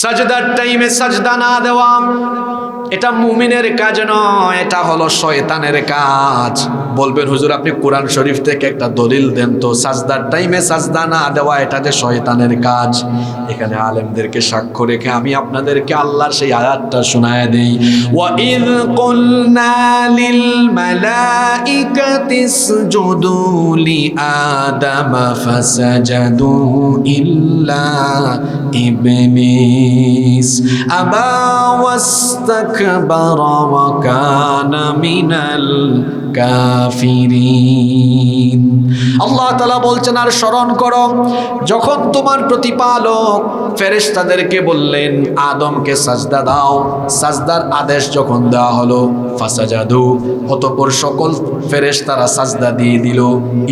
সাজদার টাইমে সাজদা না দেওয়া এটা মুমিনের কাজ নয়, এটা হলো শয়তানের কাজ। বলবেন হুজুর আপনি কোরআন শরীফ থেকে একটা দলিল দেন তো, সাজদার টাইমে সাজদা না দেওয়া এটা যে শয়তানের কাজ। এখানে আলেমদেরকে সাক্ষ্য রেখে আমি আপনাদেরকে আল্লাহর সেই আয়াতটা শোনায় দেই। ওয়া ইয কুলনা লিল মালাইকাতি ইসজুদু লি আদম ফাসাজাদু ইল্লা ইবলিস আবা ওয়াস্তাকবারা ওয়া কানা মিনাল কাফিরিন। আল্লাহ তাআলা বলছেন, আর স্মরণ করো যখন তোমার প্রতিপালক ফেরেশতাদেরকে বললেন আদমকে সাজদা দাও, সাজদার আদেশ যখন দেওয়া হলো, ফাসাজাদু অতঃপর সকল ফেরেশতারা সাজদা দিয়ে দিল,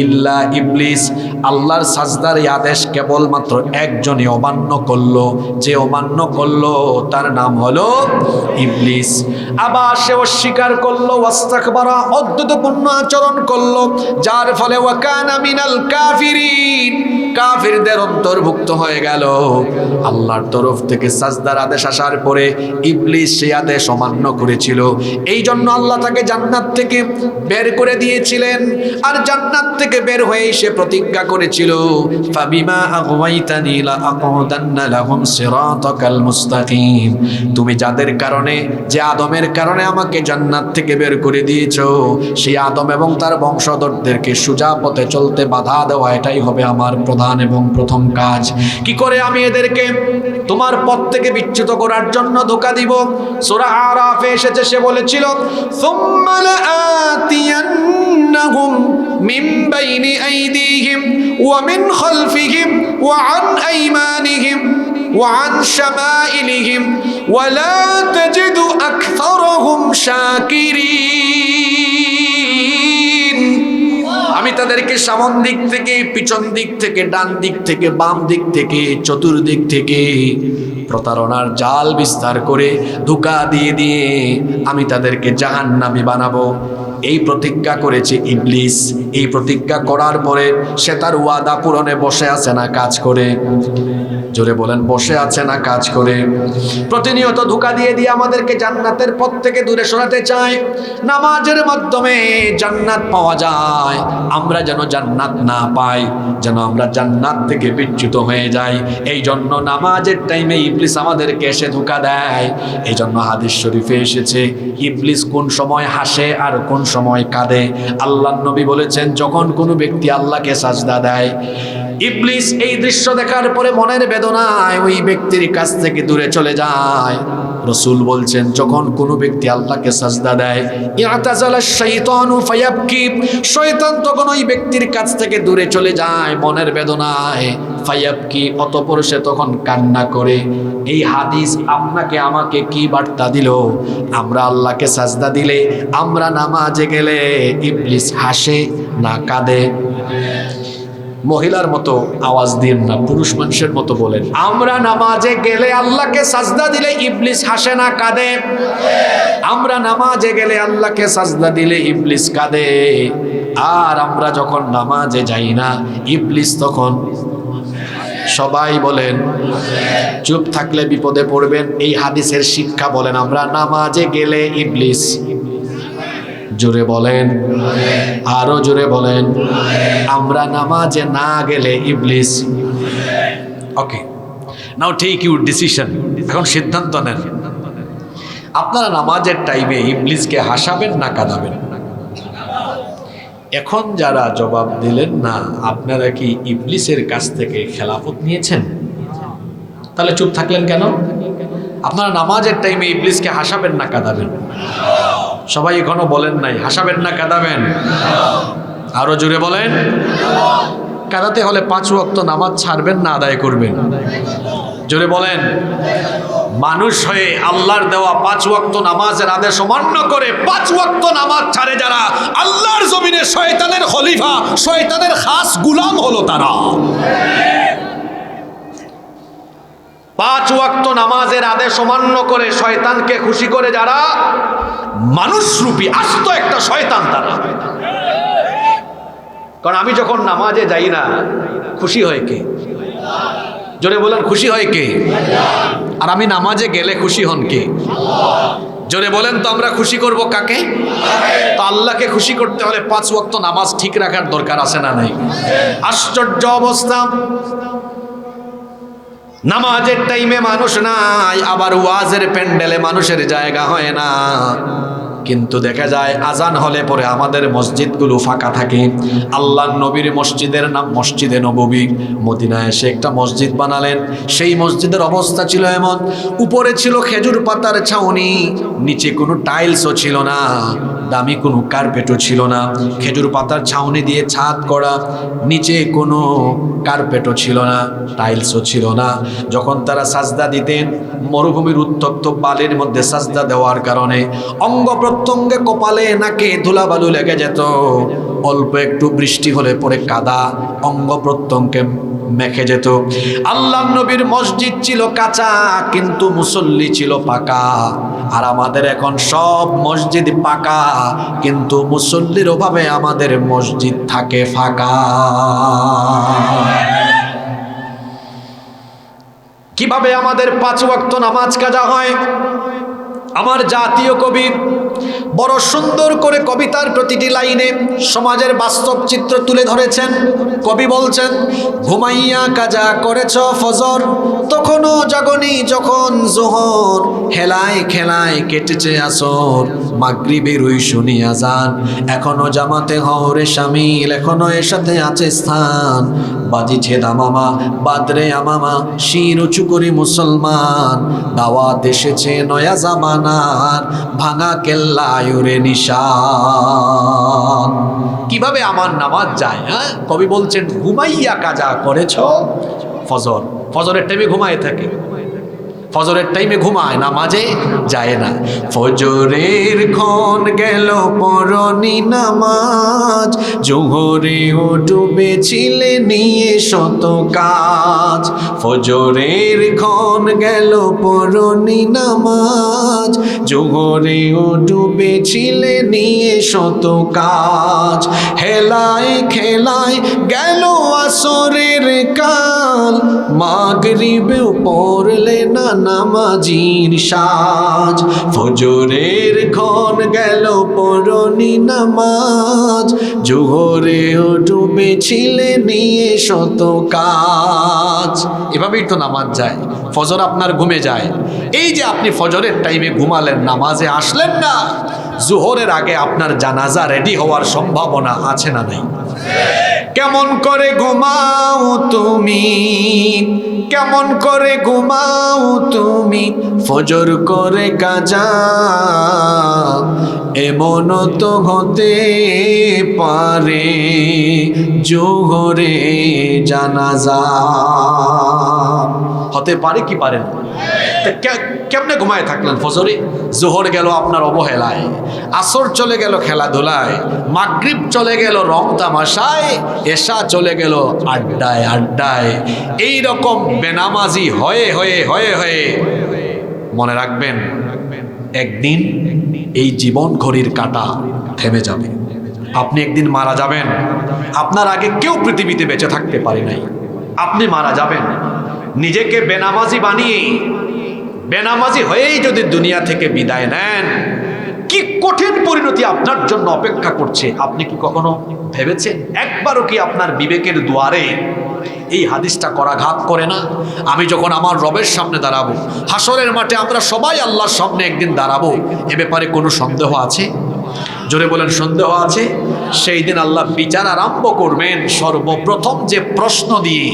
ইল্লা ইবলিস আল্লাহর সাজদার এই আদেশ কেবলমাত্র একজনই অমান্য করলো, যে অমান্য করলো তার নাম হলো ইবলিস। আবার সে অস্বীকার করলো, ওয়াস্তাকবারা অদ্যুতপূর্ণ আচরণ করলো, যার ফলে ওয়া কানা মিনাল কাফিরিন কাফিরদের অন্তর্ভুক্ত হয়ে গেল। আল্লাহর তরফ থেকে সাজদার আদেশ আসার পরে ইবলিস সেই আদেশ অমান্য করেছিল, এই জন্য আল্লাহ তাকে জান্নাত থেকে বের করে দিয়েছিলেন। আর জান্নাত থেকে বের হয়ে সে প্রতিজ্ঞা করেছিল, ফাবিমা আগওয়াইতানি লা আকুদান্না লাহুম সিরাতাকাল মুস্তাকিম, তুমি যাদের কারণে, যে আদমের কারণে আমাকে জান্নাত থেকে বের করে দিয়েছো, সেই আদম এবং তার বংশধরদেরকে সোজা পথে চলতে বাধা দেওয়া, এটাই হবে আমার প্রধান এবং প্রথম কাজ। কি করে আমি এদেরকে তোমার পথ থেকে বিচ্যুত করার জন্য ধোঁকা দিব? সূরা আরাফে এসেছে, সে বলেছিল সুম্মা লাআতিয়ান্নাহুম মিন বাইনি আইদিহিম ওয়া মিন খালফিহিম ওয়া আন আইমানিহিম ওয়া আন শামাইলিহিম ওয়া লা তাজিদু আকসারাহুম শাকিরিন। আমি তাদেরকে সামন দিক থেকে, পিছন দিক থেকে, ডান দিক থেকে, বাম দিক থেকে, চতুর্দিক থেকে প্রতারণার জাল বিস্তার করে ধোঁকা দিয়ে দিয়ে আমি তাদেরকে জাহান্নামী বানাবো। এই প্রতিজ্ঞা করেছে ইবলিস। এই প্রতিজ্ঞা করার পরে সে তার ওয়াদা পূরণে বসে আছে না কাজ করে? জোরে বলেন, বসে আছে না কাজ করে? প্রতিনিয়ত ধোঁকা দিয়ে দিয়ে আমাদেরকে জান্নাতের পথ থেকে দূরে সরাতে চায়। নামাজের মাধ্যমে জান্নাত পাওয়া যায়, আমরা যেন জান্নাত না পাই, যেন আমরা জান্নাত থেকে বিচ্যুত হয়ে যাই। এই জন্য নামাজের টাইমে ইবলিস আমাদেরকে এসে ধোঁকা দেয়। এই জন্য হাদিস শরীফে এসেছে ইবলিস কোন সময় হাসে আর কোন সময় কাঁদে। আল্লাহর নবী বলেছেন, যখন কোনো ব্যক্তি আল্লাহকে সাজদা দেয়, ইবলিস এই দৃশ্য দেখার পরে মনের বেদনায় ওই ব্যক্তির কাছ থেকে দূরে চলে যায়। রাসূল বলছেন, যখন কোনো ব্যক্তি আল্লাহকে সাজদা দেয়, ইয়াতাজালা শাইতানু ফায়াবকি, শয়তান তখন ওই ব্যক্তির কাছ থেকে দূরে চলে যায় মনের বেদনায়। ফায়াবকি অতঃপর সে তখন কান্না করে। এই হাদিস আপনাকে আমাকে কি বার্তা দিল? আমরা আল্লাহকে সাজদা দিলে, আমরা নামাজে গেলে ইবলিস হাসে না কাঁদে? মহিলার মতো আওয়াজ দিন না, পুরুষ মানুষের মতো বলেন। আমরা নামাজে গেলে, আল্লাহকে সাজদা দিলে ইবলিস হাসে না কাঁদে? আমরা নামাজে গেলে আল্লাহকে সাজদা দিলে ইবলিস কাঁদে। আর আমরা যখন নামাজে যাই না, ইবলিস তখন, সবাই বলেন, চুপ থাকলে বিপদে পড়বেন। এই হাদিসের শিক্ষা বলেন, আমরা নামাজে গেলে ইবলিস, জোরে বলেন, আরো জোরে বলেন, আমরা নামাজে না গেলে ইবলিস। ওকে, নাও টেক ইউর ডিসিশন। এখন সিদ্ধান্ত নেন, আপনারা নামাজের টাইমে ইবলিসকে হাসাবেন না কাঁদাবেন? এখন যারা জবাব দিলেন না, আপনারা কি ইবলিসের কাছ থেকে খেলাফত নিয়েছেন? তাহলে চুপ থাকলেন কেন? আপনারা নামাজের টাইমে ইবলিসকে হাসাবেন না কাঁদাবেন? সবাই এখনো বলেন নাই, হাসাবেন না কাঁদাবেন? আরো জোরে বলেন। কাঁদাতে হলে 5 ওয়াক্ত নামাজ ছাড়বেন না আদায় করবেন? জোরে বলেন। মানুষ হয়ে আল্লাহর দেওয়া 5 ওয়াক্ত নামাজের আদেশ অমান্য করে 5 ওয়াক্ত নামাজ ছাড়ে যারা, আল্লাহর জমিনে শয়তানের খলিফা, শয়তানের খাস গোলাম হলো তারা। 5 ওয়াক্ত নামাজের আদেশ অমান্য করে শয়তানকে খুশি করে যারা, মানুষরূপী আস্ত একটা শয়তান তারা। কারণ আমি যখন নামাজে যাই না, খুশি হয় কে? জোরে বলেন খুশি হয় কে? আর আমি নামাজে গেলে খুশি হন কে? জোরে বলেন তো আমরা খুশি করব কাকে? তো আল্লাহকে খুশি করতে হলে 5 ওয়াক্ত নামাজ ঠিক রাখার দরকার আছে না নাই? আশ্চর্য অবস্থা, নামাজের টাইমে মানুষ নাই, আবার ওয়াজের প্যান্ডেলে মানুষের জায়গা হয় না, কিন্তু দেখা যায় আজান হলে পরে আমাদের মসজিদগুলো ফাঁকা থাকে। আল্লাহর নবীর মসজিদের নাম মসজিদে নববী। মদিনায় এসে একটা মসজিদ বানালেন। সেই মসজিদের অবস্থা ছিল এমন, উপরে ছিল খেজুর পাতার ছাউনি, নিচে কোনো টাইলসও ছিল না, দামি কোনো কার্পেটও ছিল না, খেজুর পাতার ছাউনি দিয়ে ছাদ করা, নিচে কোনো কার্পেটও ছিল না, টাইলসও ছিল না। যখন তারা সাজদা দিতেন, মরুভূমির উত্তপ্ত বালির মধ্যে সাজদা দেওয়ার কারণে অঙ্গ প্রত্যঙ্গে, কপালে নাকে ধুলাবালু লেগে যেত। অল্প একটু বৃষ্টি হলে পরে কাদা অঙ্গ প্রত্যঙ্গে মেখে যেত। আল্লাহ নবীর মসজিদ ছিল কাঁচা, কিন্তু মুসল্লি ছিল পাকা। আর আমাদের এখন সব মসজিদ পাকা, কিন্তু মুসল্লির অভাবে আমাদের মসজিদ থাকে ফাঁকা। কিভাবে আমাদের 5 ওয়াক্ত নামাজ কাজা হয়? আমার জাতীয় কবি বড় সুন্দর করে কবিতার প্রতিটি লাইনে সমাজের বাস্তব চিত্র তুলে ধরেছেন। কবি বলছেন, ঘুমাইয়া কাজা করেছ ফজর, তখনও জাগনি যখন জোহর, হেলায় খেলায় কেটেছে আসর, মাগরিবের ওই শুনি আজান, এখনো জামাতে হওরে শামিল, এখনো এর সাথে আছে স্থান, বাজিছে দামামা বাদরে আমামা, শির উঁচু করি মুসলমান, দাওয়াত এসেছে নয়া জামানার, ভাঙা কেল্লায়ুরে নিশান। কিভাবে আমার নামাজ যায়? হ্যাঁ, কবি বলছেন, ঘুমাইয়া কাজা করেছ ফজর। ফজরের টাইমে ঘুমায় থাকে, ফজরের টাইমে ঘুমায়, নামাজে যায় না। ফজরের ক্ষণ গেল পরনি নামাজ, জোহরে ও ডুবেছিলে নিয়ে শত কাজ। ফজরের ক্ষণ গেল পরনি নামাজ, জোহরে ও ডুবেছিলে নিয়ে শত কাজ, হেলায় খেলায় গেল আসরের কাল, মাগরিবেও পড়লে না নামাজির সাজ। ফজরের ক্ষণ গেল পরনি নামাজ, জোহরে ও ডুবেছিলে নিয়ে শত কাজ। এভাবেই তো নামাজ যায়। ফজর আপনার ঘুমে যায়। এই যে আপনি ফজরের টাইমে ঘুমালেন, নামাজে আসলেন না, জোহরের আগে আপনার জানাজা রেডি হওয়ার সম্ভাবনা আছে না নাই? কেমন করে ঘুমাও তুমি, কেমন করে ঘুমাও তুমি, ফজর করে কাজা, এমন তো হতে পারে জোহরে জানাজা। হতে পারে কি পারে না? কেমনে ঘুমায় থাকলেন ফজরে? জোহর গেল আপনার অবহেলায়, আসর চলে গেল খেলাধুলায়, মাগরিব চলে গেল রং তামাশায়, এশা চলে গেল আড্ডায় আড্ডায়। এই রকম বেনামাজি হয়ে হয়ে হয়ে হয়ে মনে রাখবেন, একদিন এই জীবন ঘড়ির কাঁটা থেমে যাবে। আপনি একদিন মারা যাবেন। আপনার আগে কেউ পৃথিবীতে বেঁচে থাকতে পারে নাই। আপনি মারা যাবেন। নিজেকে বেনামাজি বানিয়ে, বেনামাজি হয়েই যদি দুনিয়া থেকে বিদায় নেন, কি কঠিন পরিণতি আপনার জন্য অপেক্ষা করছে আপনি কি কখনো ভেবেছেন? একবারও কি আপনার বিবেকের দুয়ারে এই হাদিসটা করাঘাত করে না? আমি যখন আমার রবের সামনে দাঁড়াবো, হাসরের মাঠে আমরা সবাই আল্লাহর সামনে একদিন দাঁড়াবো, এ ব্যাপারে কোনো সন্দেহ আছে? জোরে বলেন, সন্দেহ আছে? সেই দিন আল্লাহ বিচার আরম্ভ করবেন সর্বপ্রথম যে প্রশ্ন দিয়ে,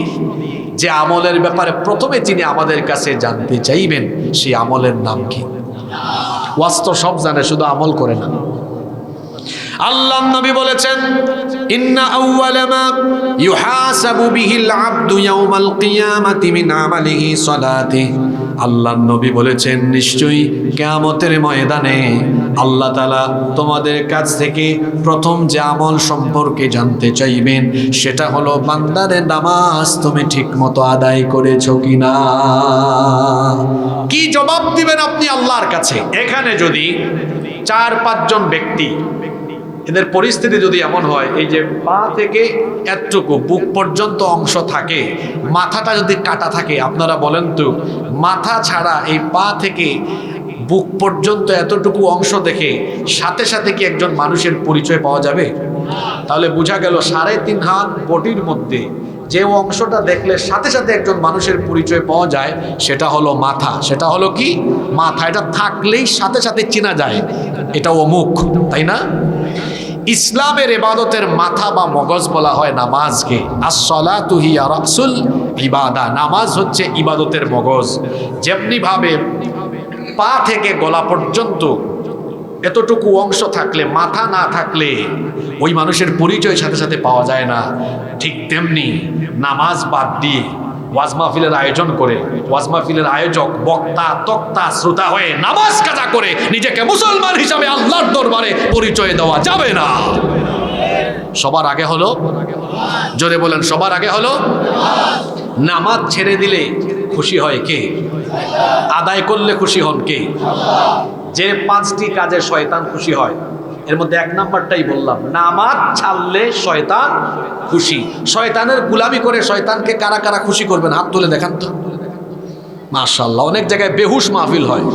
যে আমলের ব্যাপারে প্রথমে তিনি আমাদের কাছে জানতে চাইবেন, সেই আমলের নাম কি? ওয়াস্ত সব জানে, শুধু আমল করে না। আল্লাহ নবী বলেছেন, ইন্না আউওয়ালা মা ইউহাসাবু বিহিল আবদু ইয়াউমাল কিয়ামাতি মিন আমালিহি সালাতিহি। আল্লাহ নবী বলেছেন, নিশ্চয়ই কিয়ামতের ময়দানে আল্লাহ তাআলা তোমাদের কাছ থেকে প্রথম যে আমল সম্পর্কে জানতে চাইবেন, সেটা হলো বান্দাদের নামাজ তুমি ঠিকমতো আদায় করেছো কিনা। কি জবাব দিবেন আপনি আল্লাহর কাছে? এখানে যদি 4-5 জন ব্যক্তি এদের পরিস্থিতি যদি এমন হয়, এই যে পা থেকে এতটুকু বুক পর্যন্ত অংশ থাকে, মাথাটা যদি কাটা থাকে, আপনারা বলেন তো মাথা ছাড়া এই পা থেকে বুক পর্যন্ত এতটুকু অংশ দেখে সাথে সাথে কি একজন মানুষের পরিচয় পাওয়া যাবে? তাহলে বোঝা গেল 3.5 হাত বডির মধ্যে যে অংশটা দেখলে সাথে সাথে একজন মানুষের পরিচয় পাওয়া যায় সেটা হলো মাথা। সেটা হলো কি? মাথা। এটা থাকলেই সাথে সাথে চেনা যায় এটা অমুক, তাই না? ইসলামের ইবাদতের মাথা বা মগজ বলা হয় নামাজকে। আস-সালাতু হিয়া রাসুল ইবাদা। নামাজ হচ্ছে ইবাদতের মগজ। যেমনি ভাবে পা থেকে গলা পর্যন্ত এতটুকু অংশ থাকলে, মাথা না থাকলে ওই মানুষের পরিচয় সাথে সাথে পাওয়া যায় না, ঠিক তেমনি নামাজ বাদ দিয়ে ওয়াজ মাহফিলের আয়োজন করে ওয়াজ মাহফিলের আয়োজক বক্তা তক্তা শ্রোতা হয়ে নামাজ কাজা করে নিজেকে মুসলমান হিসাবে আল্লাহর দরবারে পরিচয় দেওয়া যাবে না। সবার আগে হলো, জোরে বলেন, সবার আগে হলো নামাজ। ছেড়ে দিলে খুশি হয় কে? আদায় করলে খুশি হন কে? যে 5টি কাজে শয়তান খুশি হয় এর মধ্যে 1 নাম্বারটাই বললাম, নামাজ ছাড়লে শয়তান খুশি। শয়তানের গুলামি করে শয়তানকে কারা কারা খুশি করবেন হাত তুলে দেখান তো। মাশাআল্লাহ, অনেক জায়গায় বেহুশ মাহফিল হয়,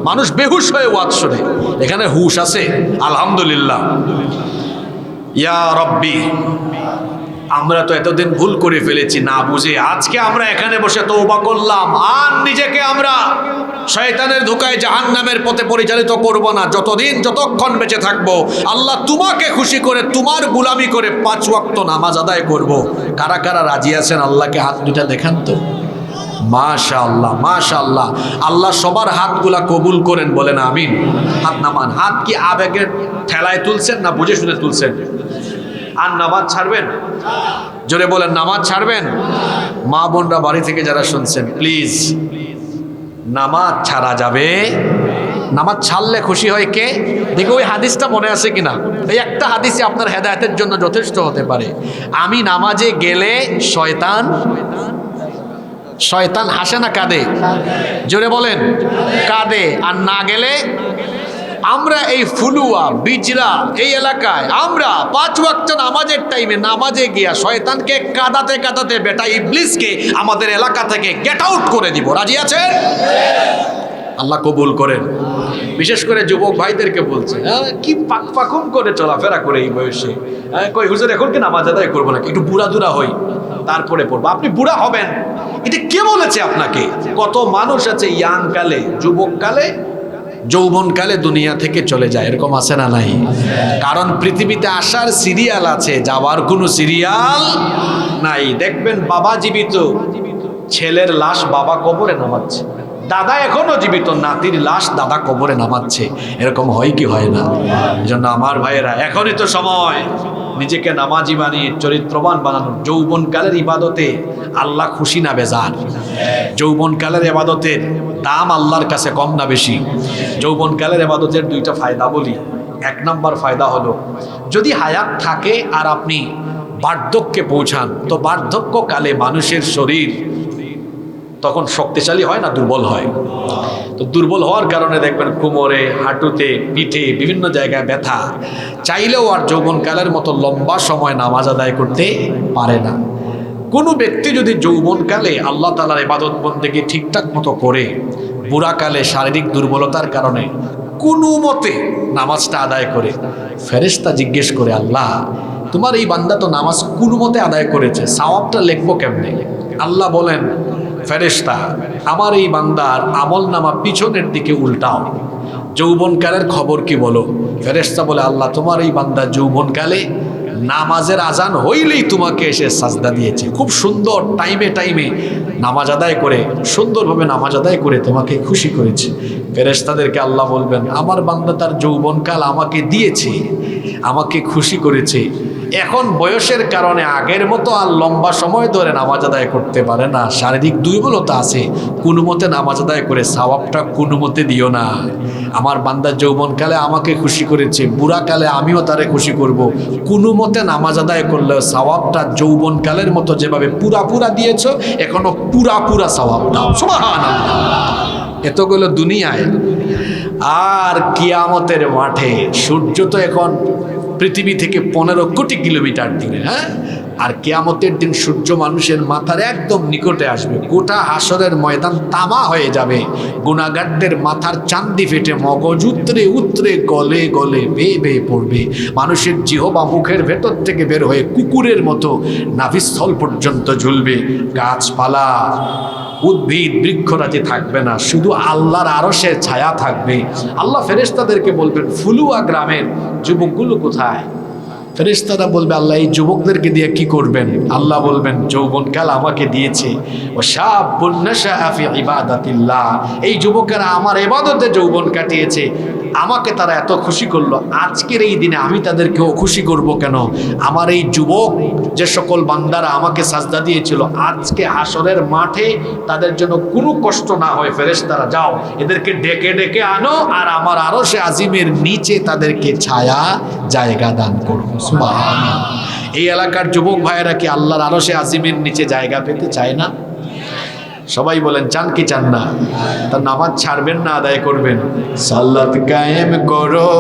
মানুষ বেহুশ হয়ে ওয়াজ শুনে, এখানে হুশ আছে আলহামদুলিল্লাহ। ইয়া রব্বি, আমরা তো এতদিন ভুল করে ফেলেছি না বুঝে। আজকে আমরা এখানে বসে তওবা করলাম, আর নিজেকে আমরা শয়তানের ধোঁকায় জাহান্নামের পথে পরিচালিত করব না যতক্ষণ বেঁচে থাকবো। আল্লাহ তোমাকে খুশি করে তোমার গুলামি করে 5 ওয়াক্ত নামাজ আদায় করব। কারা কারা রাজি আছেন আল্লাহকে হাত দুটা দেখান তো। মাশাআল্লাহ মাশাআল্লাহ, আল্লাহ সবার হাতগুলা কবুল করেন, বলেন আমিন। হাত নামান। হাত কি আবেগের ঠেলায় তুলছেন না বুঝে শুনে তুলছেন? আর নামাজ ছাড়বেন? জোরে বলেন, নামাজ ছাড়বেন? মা বোনরা বাড়ি থেকে যারা শুনছেন প্লিজ, নামাজ ছাড়া যাবে। নামাজ ছাড়লে খুশি হয় কে? দেখো ওই হাদিসটা মনে আছে কিনা। এই একটা হাদিসে আপনার হেদায়েতের জন্য যথেষ্ট হতে পারে। আমি নামাজে গেলে শয়তান হাসে না কাঁদে? জোরে বলেন, কাঁদে। আর না গেলে আমরা এই ফুলুয়া বিজরা এই এলাকায় আমরা 5 ওয়াক্ত নামাজের টাইমে নামাজে গিয়া শয়তানকে কাঁদাতে কাঁদাতে বেটা ইবলিসকে আমাদের এলাকা থেকে গেট আউট করে দিব। রাজি আছেন? আল্লাহ কবুল করেন। বিশেষ করে যুবক ভাইদেরকে বলছে, কি পাকুম করে চলাফেরা করে এই বয়সে, কই হুজুর এখন কি নামাজ আদায় করবো না, একটু বুড়া হই তারপরে পড়বো। আপনি বুড়া হবেন এটা কে বলেছে আপনাকে? কত মানুষ আছে ইয়াং কালে, যুবক কালে, যৌবনকালে দুনিয়া থেকে চলে যায়, এরকম আছে না নাই? কারণ পৃথিবীতে আসার সিরিয়াল আছে, যাওয়ার কোনো সিরিয়াল নাই। দেখবেন বাবা জীবিত, ছেলের লাশ বাবা কবরে নামাচ্ছে, দাদা এখনো জীবিত, নাতির লাশ দাদা কবরে নামাচ্ছে। এরকম হয় কি হয় না? এজন্য আমার ভাইয়েরা, এখনই তো সময় নিজেকে নামাজি বানিয়ে চরিত্রবান বানানোর। যৌবনকালের ইবাদতে আল্লাহ খুশি না বেজার? যৌবনকালের ইবাদতের দাম আল্লাহর কাছে কম না বেশি? যৌবনকালের ইবাদতের 2টা ফায়দা বলি। 1 নাম্বার ফায়দা হলো, যদি হায়াত থাকে আর আপনি বার্ধক্যে পৌঁছান, তো বার্ধক্যকালে মানুষের শরীর তখন শক্তিশালী হয় না দুর্বল হয়? তো দুর্বল হওয়ার কারণে দেখবেন কোমরে, হাঁটুতে, পিঠে বিভিন্ন জায়গায় ব্যথা, চাইলেও আর যৌবনকালের মতো লম্বা সময় নামাজ আদায় করতে পারে না। কোনো ব্যক্তি যদি যৌবনকালে আল্লাহ তাআলার ইবাদত বন্দেগী ঠিকঠাক মতো করে বুড়াকালে শারীরিক দুর্বলতার কারণে কোনো মতে নামাজটা আদায় করে, ফেরেশতা জিজ্ঞেস করে, আল্লাহ তোমার এই বান্দা তো নামাজ কোনো মতে আদায় করেছে, সওয়াবটা লিখবো কেমনে? আল্লাহ বলেন, ফেরেশতা আমার এই বান্দার আমল নামা পিছনের দিকে উল্টাও, যৌবনকালের খবর কি বলো? ফেরেশতা বলে, আল্লাহ তোমার এই বান্দা যৌবনকালে নামাজের আজান হইলেই তোমাকে এসে সাজদা দিয়েছে, খুব সুন্দর টাইমে নামাজ আদায় করে, সুন্দরভাবে নামাজ আদায় করে তোমাকে খুশি করেছে। ফেরেশতাদেরকে আল্লাহ বলবেন, আমার বান্দা তার যৌবনকাল আমাকে দিয়েছে, আমাকে খুশি করেছে, এখন বয়সের কারণে আগের মতো আর লম্বা সময় ধরে নামাজ আদায় করতে পারে না, শারীরিক দুর্বলতা আছে, কোনো মতে নামাজ আদায় করে সওয়াবটা কোনো মতে দিও না। আমার বান্দা যৌবনকালে আমাকে খুশি করেছে, বুড়াকালে আমিও তারে খুশি করব, কোনো মতে নামাজ আদায় করলেও সওয়াবটা যৌবনকালের মতো যেভাবে পুরা দিয়েছ, এখনো পুরা সওয়াব দাও। সুবহানাল্লাহ। এতগুলো দুনিয়ায়, আর কিয়ামতের মাঠে সূর্য তো এখন পৃথিবী থেকে 15 কোটি কিলোমিটার দূরে। হ্যাঁ, আর কিয়ামতের দিন সূর্য মানুষের মাথার একদম নিকটে আসবে, গোটা হাসরের ময়দান তামা হয়ে যাবে, গুনাহগারদের মাথার চান্দি ফেটে মগজ উতরে উতরে গলে গলে বেয়ে বেয়ে পড়বে, মানুষের জিহবা মুখের ভেতর থেকে বের হয়ে কুকুরের মতো নাভিস্থল পর্যন্ত ঝুলবে, গাছপালা উদ্ভিদ বৃক্ষরাজি থাকবে না, শুধু আল্লাহর আরশের ছায়া থাকবে। আল্লাহ ফেরেশতাদেরকে বলবেন, ফুলুয়া গ্রামের যুবকগুলো কোথায়? ফেরেশতারা বলবে, আল্লাহ এই যুবকদেরকে দিয়ে কি করবেন? আল্লাহ বলবেন, যৌবনকাল আমাকে দিয়েছে, ও শাবুন নাশআ ফি ইবাদাতিল্লাহ, এই যুবকেরা আমার ইবাদতে যৌবন কাটিয়েছে, আমাকে তারা এত খুশি করলো, আজকের এই দিনে আমি তাদেরকেও খুশি করব কেন? আমার এই যুবক যে সকল বান্দারা আমাকে সাজদা দিয়েছিল, আজকে হাসরের মাঠে তাদের জন্য কোনো কষ্ট না হয়, ফেরেশতারা যাও এদেরকে ডেকে ডেকে আনো, আর আমার আরশে আজিমের নিচে তাদেরকে ছায়া জায়গা দান করো। সুবহানাল্লাহ। এই এলাকার যুবক ভাইয়েরা কি আল্লাহর আরশে আজিমের নিচে জায়গা পেতে চায় না? সবাই বলেন, চান কি চান না? তার নামাজ ছাড়বেন না, আদায় করবেন। সালাত কায়েম করো,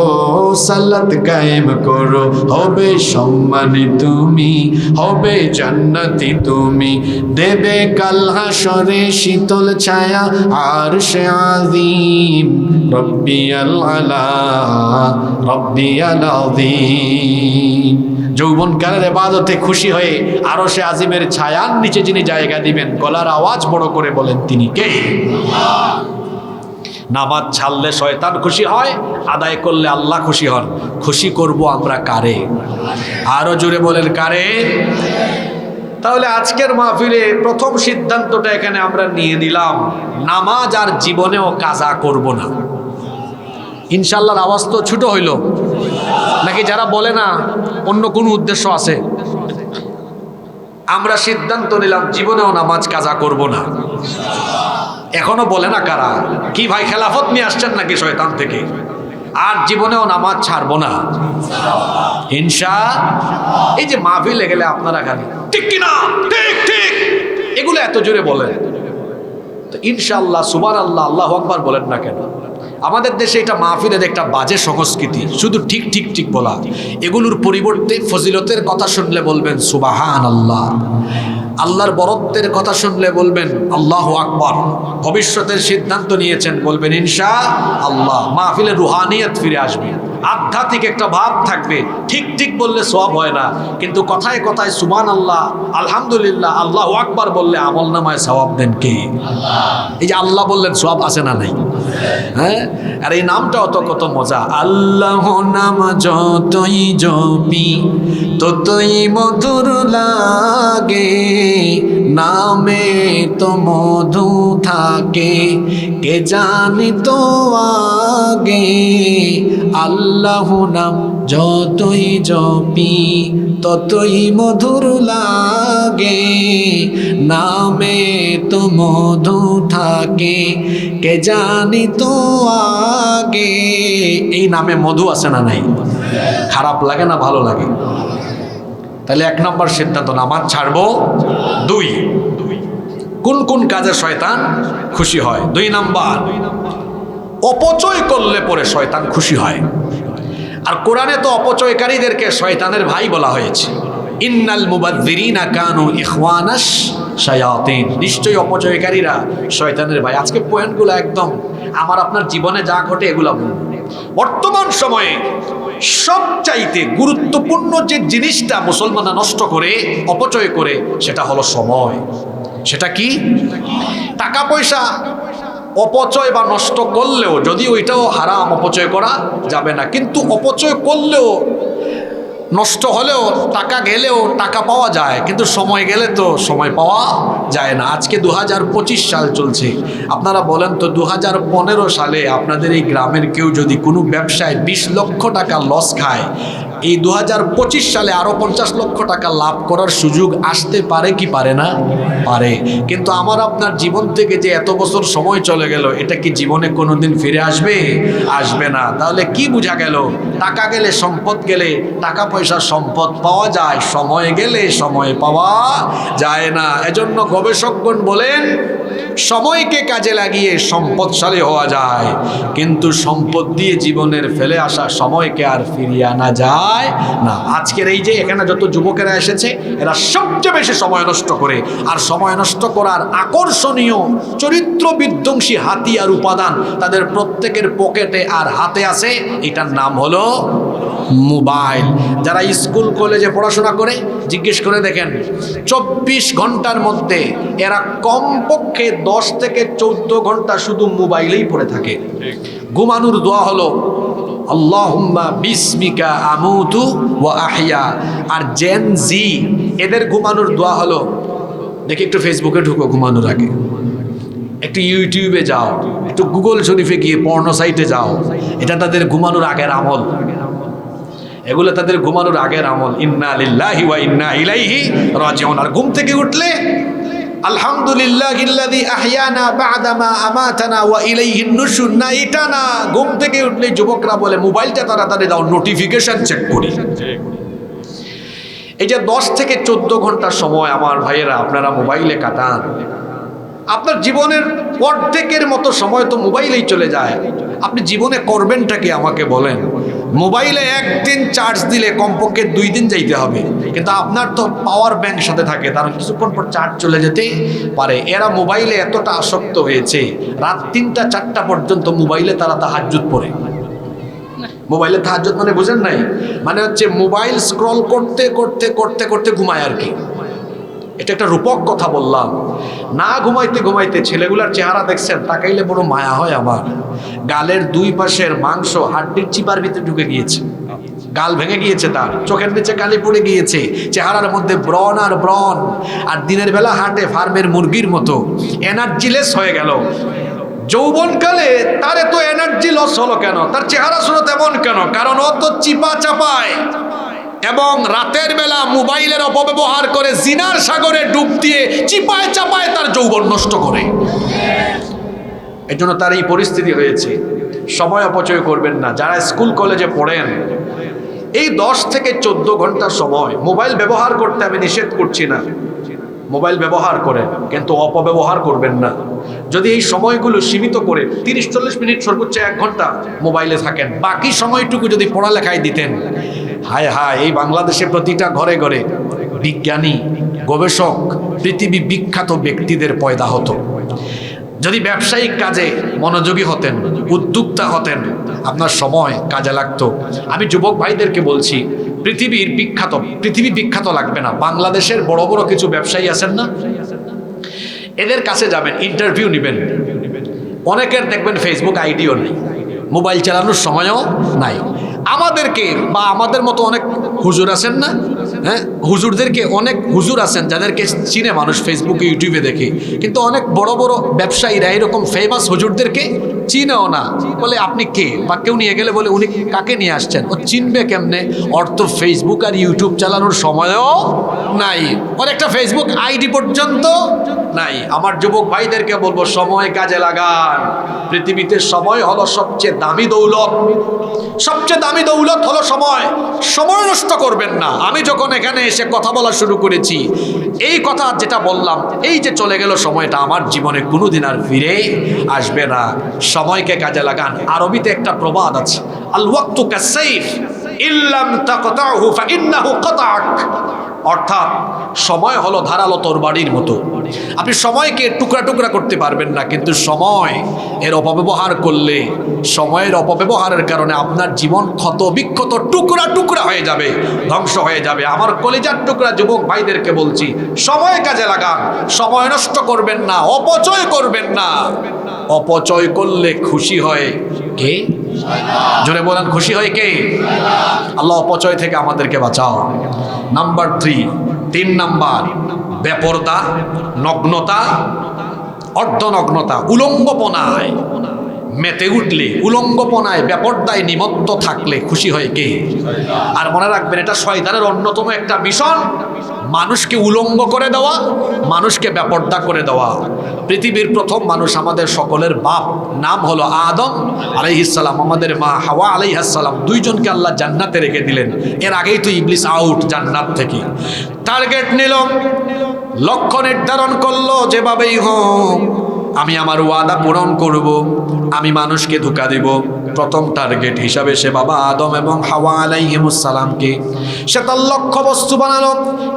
সালাত কায়েম করো, হবে সম্মানী তুমি, হবে জান্নাতি তুমি, দেবে কাল হাসরে শীতল ছায়া আরশে আযীম, রব্বিয়াল আলা রব্বিয়াল আযীম। যৌবনকালের ইবাদতে খুশি হয়ে আরশে আজিমের ছায়ার নিচে যিনি জায়গা দিবেন, গলার আওয়াজ বড় করে বলেন, তিনি কে? নামাজ ছাড়লে শয়তান খুশি হয়, আদায় করলে আল্লাহ খুশি হন। খুশি করব আমরা কারে? আরো জোরে বলেন, কারে? তাহলে আজকের মাহফিলে প্রথম সিদ্ধান্তটা এখানে আমরা নিয়ে নিলাম, নামাজ আর জীবনেও কাজা করব না। ইনশাআল্লাহর আওয়াজ তো ছোট হইল নাকি? যারা বলে না অন্য কোনো উদ্দেশ্য আছে? আমরা সিদ্ধান্ত নিলাম জীবনেও নামাজ কাজা করব না। এখনো বলে না কারা? কি ভাই, খেলাফত নিয়ে আসছেন নাকি শয়তান থেকে? আর জীবনেও নামাজ ছাড়বো না ইনশাআল্লাহ। এই যে মাহফিলে গেলে আপনারা খালি ঠিক কিনা, ঠিক ঠিক এগুলো এত জোরে বলেন, তো ইনশাআল্লাহ সুবহানাল্লাহ আল্লাহু আকবার বলেন না কেন? আমাদের দেশে এটা মাহফিলের একটা বাজে সংস্কৃতি, শুধু ঠিক ঠিক ঠিক বলা। এগুলোর পরিবর্তে ফজিলতের কথা শুনলে বলবেন সুবহানাল্লাহ, আল্লাহর বরত্বের কথা শুনলে বলবেন আল্লাহু আকবার, ভবিষ্যতের সিদ্ধান্ত নিয়েছেন বলবেন ইনশাআল্লাহ। মাহফিলে রুহানিয়ত ফিরে আসবে, আধ্যাত্মিক একটা ভাব থাকবে। ঠিক ঠিক বললে সওয়াব হয় না, কিন্তু কথায় কথায় সুবহানাল্লাহ, আলহামদুলিল্লাহ, আল্লাহু আকবার বললে আমলনামায় সওয়াব দেন কে? এই যে আল্লাহ বললেন, সওয়াব আছে না নাই? হ্যাঁ, আর এই নামটাও তো কত মজা। আল্লাহ নাম যতই জপি ততই মধুর লাগে, নামে তো মধু থাকে, কে জানি তো আগে। আল্লাহ নাম যতই জপি ততই মধুর লাগে, নামে তো মধু থাকে, কে জানি তো আগে। এই নামে মধু আছে না নাই? খারাপ লাগে না ভালো লাগে? তাহলে 1 নম্বর সিদ্ধান্ত, নামাজ ছাড়বো। 2, কোন কোন কাজে শয়তান খুশি হয়? 2 নম্বর, অপচয় করলে পরে শয়তান খুশি হয়। আর কোরআনে তো অপচয়কারীদেরকে শয়তানের ভাই বলা হয়েছে, ইন্নাল মুবাযযিরিনা কানু ইখওয়ানাশ শায়াতিন, নিশ্চয়ই অপচয়কারীরা শয়তানের ভাই। আজকে পয়েন্টগুলো একদম আমার আপনার জীবনে যা ঘটে এগুলো বলবো। বর্তমান সময়ে সবচাইতে গুরুত্বপূর্ণ যে জিনিসটা মুসলমানরা নষ্ট করে, অপচয় করে, সেটা হলো সময়। সেটা কি? টাকা পয়সা অপচয় বা নষ্ট করলেও, যদি ওইটাও হারাম, অপচয় করা যাবে না, কিন্তু অপচয় করলেও, নষ্ট হলেও, টাকা গেলেও টাকা পাওয়া যায়, কিন্তু সময় গেলে তো সময় পাওয়া যায় না। আজকে 2025 সাল চলছে, আপনারা বলেন তো 2015 সালে আপনাদের এই গ্রামের কেউ যদি কোনো ব্যবসায় 20 লক্ষ টাকা লস খায়, এই 2025 সালে আরো 50 লক্ষ টাকা লাভ করার সুযোগ আসতে পারে কি পারে না? পারে। কিন্তু আমার আপনার জীবন থেকে যে এত বছর সময় চলে গেল, এটা কি জীবনে কোনোদিন ফিরে আসবে? আসবে না। তাহলে কি বোঝা গেল? টাকা গেলে, সম্পদ গেলে, টাকা পয়সা সম্পদ পাওয়া যায়, সময় গেলে সময় পাওয়া যায় না। এজন্য গবেষকগণ বলেন সময়কে কাজে লাগিয়ে সম্পদশালী হওয়া যায়, কিন্তু সম্পদ দিয়ে জীবনের ফেলে আসা সময়কে আর ফিরিয়ে আনা যায় না। আজকের এই যে এখানে যত যুবকেরা এসেছে, এরা সবচেয়ে বেশি সময় নষ্ট করে, আর সময় নষ্ট করার আকর্ষণীয় চরিত্র বিধ্বংসী হাতিয়ার উপাদান তাদের প্রত্যেকের পকেটে আর হাতে আছে। এটার নাম হলো মোবাইল। যারা স্কুল কলেজে পড়াশোনা করে জিজ্ঞেস করে দেখেন, 24 ঘন্টার মধ্যে এরা কমপক্ষে 10 থেকে 14 ঘন্টা শুধু মোবাইলেই পড়ে থাকে। ঘুমানোর দোয়া হলো আল্লাহুম্মা বিসমিকা আমুতু ওয়া আহইয়া। আর জেন জি এদের ঘুমানোর দোয়া হলো, দেখি একটু ফেসবুকে ঢুকো ঘুমানোর আগে, একটু ইউটিউবে যাও, একটু গুগল শরীফে গিয়ে পর্ন সাইটে যাও। এটা তাদের ঘুমানোর আগের আমল, এগুলো তাদের ঘুমানোর আগের আমল। ইন্না লিল্লাহি ওয়া ইন্না ইলাইহি রাজিউন। আর ঘুম থেকে উঠলে আলহামদুলিল্লাহিল্লাযী আহইয়ানা বা'দা মা আমাতানা ওয়া ইলাইহিন নুশুর। না, এটা না। ঘুম থেকে উঠলে যুবকরা বলে মোবাইলটা তাড়াতাড়ি দাও, নোটিফিকেশন চেক করি। এই যে 10 থেকে 14 ঘন্টা সময় আমার ভাইয়েরা আপনারা মোবাইলে কাটান, আপনার জীবনের অর্ধেকের মতো সময় তো মোবাইলেই চলে যায়। আপনি জীবনে করবেনটা কি আমাকে বলেন? মোবাইলে একদিন চার্জ দিলে কমপক্ষে 2 দিন যাইতে হবে, কিন্তু আপনার তো পাওয়ার ব্যাংক সাথে থাকে, তার কিছুক্ষণ পর চার্জ চলে যেতে পারে। এরা মোবাইলে এতটা আসক্ত হয়েছে, রাত 3টা 4টা পর্যন্ত মোবাইলে তারা তাহাজ্জুদ পড়ে। মোবাইলে তাহাজ্জুদ মানে বুঝেন নাই? মানে হচ্ছে মোবাইল স্ক্রল করতে করতে করতে করতে ঘুমায় আর কি। এটা একটা রূপক কথা বললাম। না ঘুমাইতে ঘুমাইতে ছেলেগুলার চেহারা দেখছেন, তাকাইলে বড় মায়া হয় আমার। গালের 2 পাশের মাংস হাড্ডির চিপার ভিতরে ঢুকে গিয়েছে, গাল ভেঙে গিয়েছে, তার চোখের নিচে কালি পড়ে গিয়েছে, চেহারার মধ্যে ব্রণ আর ব্রণ। আর দিনের বেলা হাঁটে ফার্মের মুরগির মতো, এনার্জিলেস হয়ে গেল। যৌবনকালে তার এত এনার্জি লস হলো কেন? তার চেহারা শুরু তেমন কেন? কারণ ও তো চিপা চাপায় এবং রাতের বেলা মোবাইলের অপব্যবহার করে জিনার সাগরে ডুব দিয়ে চিপায় চাপায় তার যৌবন নষ্ট করে। এই জন্য তার এই পরিস্থিতি হয়েছে। সময় অপচয় করবেন না। যারা স্কুল কলেজে পড়েন, এই 10 থেকে 14 ঘন্টা সময় মোবাইল ব্যবহার করতে আমি নিষেধ করছি না, মোবাইল ব্যবহার করেন, কিন্তু অপব্যবহার করবেন না। যদি এই সময়গুলো সীমিত করে 30-40 মিনিট সর্বোচ্চ 1 ঘন্টা মোবাইলে থাকেন, বাকি সময়টুকু যদি পড়ালেখায় দিতেন, হায় হায়, এই বাংলাদেশে প্রতিটা ঘরে ঘরে বিজ্ঞানী, গবেষক, পৃথিবী বিখ্যাত ব্যক্তিদের পয়দা হতো। যদি ব্যবসায়িক কাজে মনোযোগী হতেন, উদ্যোক্তা হতেন, আপনার সময় কাজে লাগতো। আমি যুবক ভাইদেরকে বলছি, পৃথিবী বিখ্যাত লাগবে না, বাংলাদেশের বড় বড় কিছু ব্যবসায়ী আছেন না, এদের কাছে যাবেন, ইন্টারভিউ নেবেন। অনেকের দেখবেন ফেসবুক আইডিও নেই, মোবাইল চালানোর সময়ও নাই। আমাদেরকে বা আমাদের মতো অনেক হুজুর আছেন না, হ্যাঁ, হুজুরদেরকে, অনেক হুজুর আছেন যাদেরকে চিনে মানুষ ফেসবুকে ইউটিউবে দেখে, কিন্তু অনেক বড় বড় ব্যবসায়ীরা এরকম ফেমাস হুজুরদেরকে চিনেও না। বলে আপনি কে? বা কেউ নিয়ে গেলে বলে উনি কাকে নিয়ে আসছেন? ও চিনবে কেমনে? ওর তো ফেসবুক আর ইউটিউব চালানোর সময়ও নাই, ওর একটা ফেসবুক আইডি পর্যন্ত নাই। আমার যুবক ভাইদেরকে বলবো, সময় কাজে লাগান। পৃথিবীতে সময় হলো সবচেয়ে দামি দৌলত, সবচেয়ে দামি দৌলত হলো সময়। সময় নষ্ট করবেন না। আমি যখন এখানে এসে কথা বলা শুরু করেছি, এই কথা যেটা বললাম, এই যে চলে গেল সময়টা, আমার জীবনে কোনোদিন আর ফিরে আসবে না। সময়কে কাজে লাগান। আরবিতে একটা প্রবাদ আছে, আল ওয়াক্তু কাসসাইফ ইল্লাম তাকতাহু ফাইন্নাহু কাতাক। অর্থাৎ সময় হলো ধারালো তরবারির মতো। আপনি সময়কে টুকরা টুকরা করতে পারবেন না, কিন্তু সময় এর অপব্যবহার করলে, সময়ের অপব্যবহারের কারণে আপনার জীবন ক্ষত বিক্ষত টুকরা টুকরা হয়ে যাবে, ধ্বংস হয়ে যাবে। আমার কলিজার টুকরা যুবক ভাইদেরকে বলছি, সময় কাজে লাগান, সময় নষ্ট করবেন না, অপচয় করবেন না। অপচয় করলে খুশি হয় কে? জোরে বলেন, খুশি হয় কে? আল্লাহ অপচয় থেকে আমাদেরকে বাঁচাও। নাম্বার 3 নাম্বার, বেপরদা, নগ্নতা, অর্ধনগ্নতা, উলঙ্গপনায় মেতে উঠলে, উলঙ্গপনায় বেপরদায় নিমত্ত থাকলে খুশি হয় কে? আর মনে রাখবেন, এটা শয়তানের অন্যতম একটা মিশন, মানুষকে উলঙ্গ করে দেওয়া, মানুষকে বেপরদা করে দেওয়া। পৃথিবীর প্রথম মানুষ আমাদের সকলের বাপ, নাম হলো আদম আলাইহিস সালাম। আমাদের মা হাওয়া আলাইহিস সালাম, 2 জনকে আল্লাহ জান্নাতে রেখে দিলেন। এর আগেই তো ইবলিস আউট জান্নাত থেকে। টার্গেট নিল, লক্ষ্য নির্ধারণ করলো, যেভাবেই হোক আমি আমার ওয়াদা পূরণ করব, আমি মানুষকে ধোঁকা দেব। প্রথম টার্গেট হিসাবে সে বাবা আদম এবং হাওয়া আলাইহিমুস সালামকে সে তার লক্ষ্য বস্তু বানালো,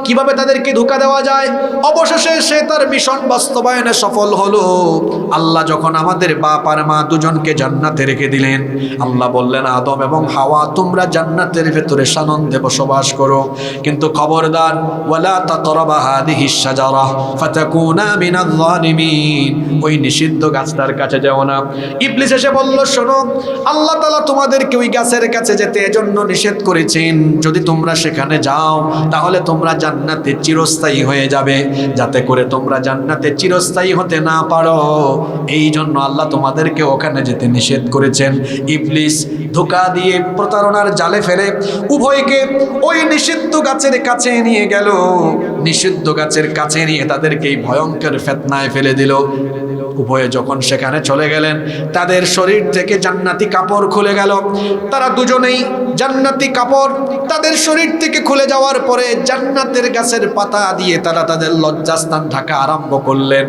কিভাবে তাদেরকে ধোঁকা দেওয়া যায়। অবশেষে সে তার মিশন বাস্তবায়নে সফল হলো। আল্লাহ যখন আমাদের বাপ আর মা দুজনকে জান্নাতে রেখে দিলেন, আল্লাহ বললেন আদম এবং হাওয়া তোমরা জান্নাতের ভেতরে সানন্দে বসবাস করো, কিন্তু খবরদার ওয়ালা তাকরাবা হাদিহিশ শাজারা ফাতাকুনা মিনাল যালিমিন, ওই নিষিদ্ধ গাছটার কাছে যাও না। ইবলিস এসে বলল শোনো, আল্লাহ তাআলা তোমাদেরকে ওই গাছের কাছে যেতে এজন্য নিষেধ করেছেন, যদি তোমরা সেখানে যাও তাহলে তোমরা জান্নাতে চিরস্থায়ী হয়ে যাবে, যাতে করে তোমরা জান্নাতে চিরস্থায়ী হতে না পারো এই জন্য আল্লাহ তোমাদেরকে ওখানে যেতে নিষেধ করেছেন। ইবলিস ধোঁকা দিয়ে প্রতারণার জালে ফেলে উভয়কে ওই নিষিদ্ধ গাছের কাছে নিয়ে গেল। নিষিদ্ধ গাছের কাছে নিয়ে তাদেরকে এই ভয়ঙ্কর ফিতনায় ফেলে দিল। উভয়ে যখন সেখানে চলে গেলেন, তাদের শরীর থেকে জান্নাতি কাপড় খুলে গেল। তারা দুজনেই জান্নাতি কাপড় তাদের শরীর থেকে খুলে যাওয়ার পরে জান্নাতের গাছের পাতা দিয়ে তারা তাদের লজ্জাস্থান ঢাকা আরম্ভ করলেন।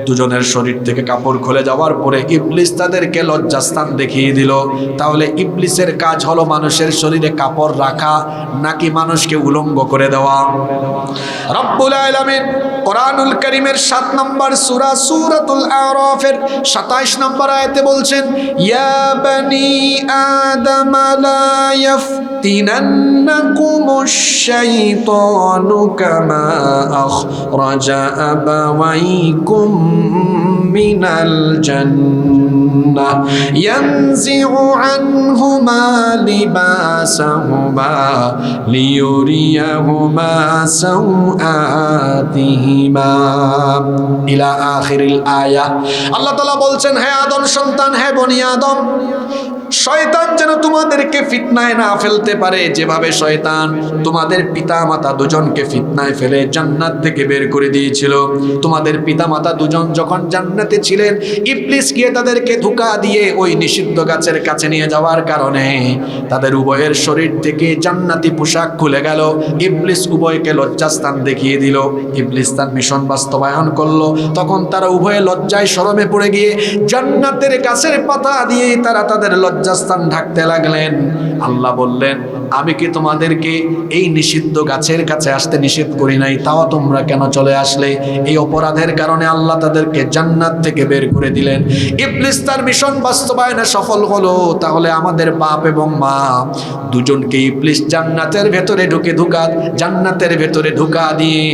দুজনের শরীর থেকে কাপড় খুলে যাওয়ার পরে ইবলিস তাদেরকে লজ্জাস্থান দেখিয়ে দিল। তাহলে ইবলিসের কাজ হলো মানুষের শরীরে কাপড় রাখা নাকি মানুষকে উলঙ্গ করে দেওয়া? রব্বুল আলামিন কোরআনুল কারীমের 7 নম্বর সূরা সূরাতুল আরাফের 27 নম্বর আয়াতে বলছেন, ইয়া বানি আদম লা ইয়াফতিনান্নাকুমুশ শাইতানু কামা আখরাজা আবাওয়াইকুম মিনাল জান্নাহ ইয়ানজিউ আনহুমা লিবাসাহুমা লিয়ুরিয়াহুমা সাওআতিহিমা ইলা আখিরিল আয়া। আল্লাহ তাআলা বলছেন, হে আদম সন্তান, হে বনি আদম, শয়তান যেন তোমাদেরকে ফিতনায় না ফেলতে পারে, যেভাবে শয়তান তোমাদের পিতামাতা দুজনকে ফিতনায় ফেলে জান্নাত থেকে বের করে দিয়েছিল। তোমাদের পিতামাতা দুজন যখন জান্নাতে ছিলেন, ইবলিস গিয়ে তাদেরকে ধোঁকা দিয়ে ওই নিষিদ্ধ গাছের কাছে নিয়ে যাওয়ার কারণে তাদের উভয়ের শরীর থেকে জান্নাতি পোশাক খুলে গেল। ইবলিস উভয়কে লজ্জাস্থান দেখিয়ে দিল। ইবলিস তার মিশন বাস্তবায়ন করলো। তখন তারা উভয়ে লজ্জায় শরমে পড়ে গিয়ে জান্নাতের গাছের পাতা দিয়ে তারা তাদের লজ্জাস্থান ঢাকতে লাগলেন। আল্লাহ বললেন, আমি কি তোমাদেরকে এই নিষিদ্ধ গাছের কাছে আসতে নিষেধ করি নাই? তাও তোমরা কেন চলে আসলে? এই অপরাধের কারণে আল্লাহ তাদেরকে জান্নাত থেকে বের করে দিলেন। ইবলিস তার মিশন বাস্তবায়নে সফল হলো। তাহলে আমাদের বাপ এবং মা দুজনকে ইবলিস জান্নাতের ভেতরে ঢুকা দিয়ে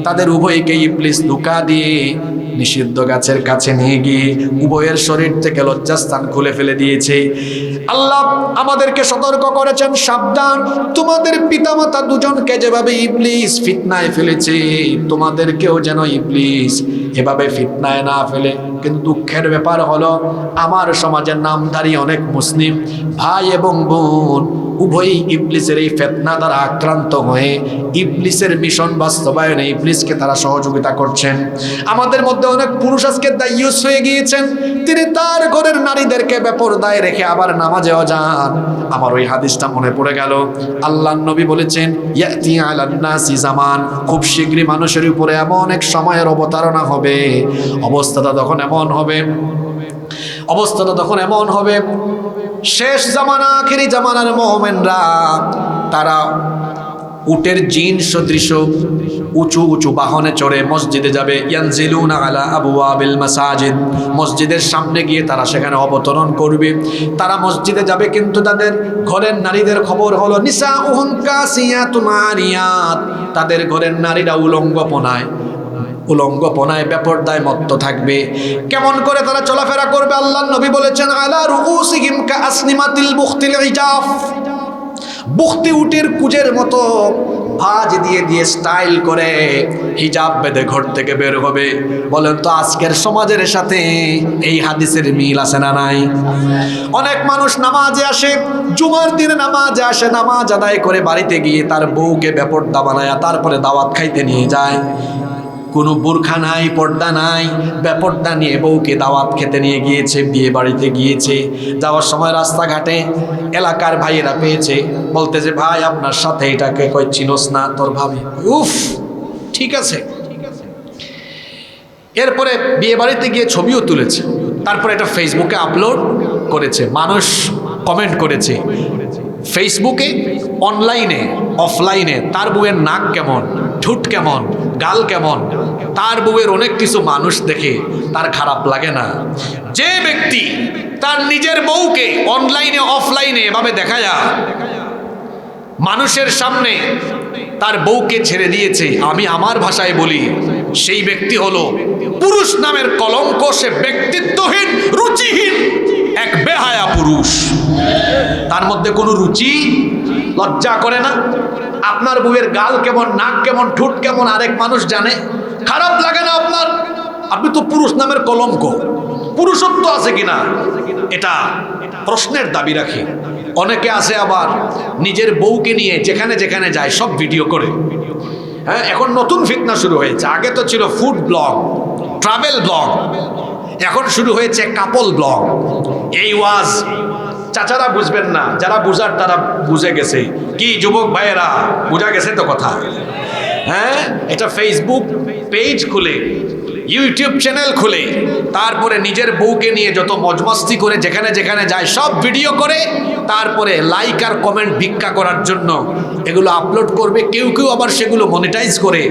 তাদের উভয়কে ইবলিস ধোঁকা দিয়ে নিষিদ্ধ গাছের কাছে নিয়ে গিয়ে উভয়ের শরীর থেকে লজ্জাস্থান খুলে ফেলে দিয়েছে। আল্লাহ আমাদেরকে সতর্ক করেছেন, সাবধান, তোমাদের পিতামাতা দুজনকে যেভাবে ইবলিস ফিতনায় ফেলেছে তোমাদেরকেও যেন ইবলিস এভাবে ফিতনায় না ফেলে। কিন্তু দুঃখের ব্যাপার হলো, আমার সমাজের নামধারী অনেক মুসলিম ভাই এবং বোন উভয়ই ইবলিসের এই ফিতনা দ্বারা আক্রান্ত হয়ে ইবলিসের মিশন বাস্তবায়নে ইবলিসকে তারা সহযোগিতা করছেন। আমাদের মধ্যে অনেক পুরুষ আজকে দায়ুস হয়ে গিয়েছেন, তিনি তার ঘরের নারীদেরকে বেপরদায় রেখে আবার নামাজেও যান। আমার ওই হাদিসটা মনে পড়ে গেল, আল্লাহর নবী বলেছেন, ইয়াতি আলান নাসি জামান, খুব শীঘ্রই মানুষের উপরে এমন এক সময়ের অবতারণা হবে, অবস্থাটা তখন এমন হবে শেষ জামানা, আখেরি জামানার মুমিনরা তারা উটের জিন সদৃশ উঁচু উঁচু বাহনে চড়ে মসজিদে যাবে। ইয়ানজিলুনা আলা আবওয়াবিল মাসাজিদ, মসজিদের সামনে গিয়ে তারা সেখানে অবতরণ করবে। তারা মসজিদে যাবে, কিন্তু তাদের ঘরের নারীদের খবর হলো নিসাউহুম কাসিয়াতুন আরিয়াত, তাদের ঘরের নারীরা উলঙ্গপনায় বেপরদায় মত্ত থাকবে। কেমন করে তারা চলাফেরা করবে? আল্লাহর নবী বলেছেন, আলা রুউসিহিম কাআসনিমাতিল বুখতিল ইজাফ, বুখতি উটের কুজের মতো ভাঁজ দিয়ে স্টাইল করে হিজাব বেঁধে ঘর থেকে বের হবে। বলেন তো আজকের সমাজের সাথে এই হাদিসের মিল আছে না নাই? অনেক মানুষ নামাজে আসে, জুমার দিনে নামাজে আসে, নামাজ আদায় করে বাড়িতে গিয়ে তার বউকে বেপরদা বানায় তারপরে দাওয়াত খাইতে নিয়ে যায়। কোনো বোরখা নাই, পর্দা নাই, বেপর্দা নিয়ে বউকে দাওয়াত খেতে নিয়ে গিয়েছে, বিয়ে বাড়িতে গিয়েছে। যাওয়ার সময় রাস্তাঘাটে এলাকার ভাইয়েরা পেয়েছে, বলতেছে, ভাই আপনার সাথে এটাকে কই চিনোস না তোর ভাবি? উফ, ঠিক আছে। এরপরে বিয়ে বাড়িতে গিয়ে ছবিও তুলেছে, তারপরে এটা ফেসবুকে আপলোড করেছে, মানুষ কমেন্ট করেছে। ফেসবুকে, অনলাইনে, অফলাইনে তার বউয়ের নাক কেমন, ঠোঁট কেমন, গাল কেমন, তার বউয়ের অনেক কিছু মানুষ দেখে তার খারাপ লাগে না। যে ব্যক্তি তার নিজের বউকে অনলাইনে অফলাইনে এভাবে দেখায়া মানুষের সামনে তার বউকে ছেড়ে দিয়েছে, আমি আমার ভাষায় বলি, সেই ব্যক্তি হলো পুরুষ নামের কলঙ্ক। সে ব্যক্তিত্বহীন, রুচিহীন এক বেহায়া পুরুষ। তার মধ্যে কোনো রুচি, লজ্জা করে না। আপনার বউয়ের গাল কেমন, নাক কেমন, ঠোঁট কেমন আরেক মানুষ জানে, খারাপ লাগে না আপনার? আপনি তো পুরুষ নামের কলঙ্ক। পুরুষত্ব আছে কিনা এটা প্রশ্নের দাবি রাখি। অনেকে আছে আবার নিজের বউকে নিয়ে যেখানে যেখানে যায় সব ভিডিও করে। হ্যাঁ, এখন নতুন ফিতনা শুরু হয়েছে। আগে তো ছিল ফুড ব্লগ, ট্রাভেল ব্লগ, এখন শুরু হয়েছে কাপল ব্লগ। এই ওয়াজ চাচারা বুঝবেন না, যারা বুঝার তারা বুঝে গেছে। কি যুবক ভাইয়েরা, বুঝা গেছে তো কথা? হ্যাঁ, এটা ফেসবুক পেজ খুলে, ইউটিউব চ্যানেল খুলে, তারপরে নিজের বউকে নিয়ে যত মজমস্তি করে যেখানে যেখানে যায় সব ভিডিও করে, তারপরে লাইক আর কমেন্ট ভিক্ষা করার জন্য এগুলো আপলোড করবে। কেউ কেউ আবার সেগুলো মনিটাইজ করে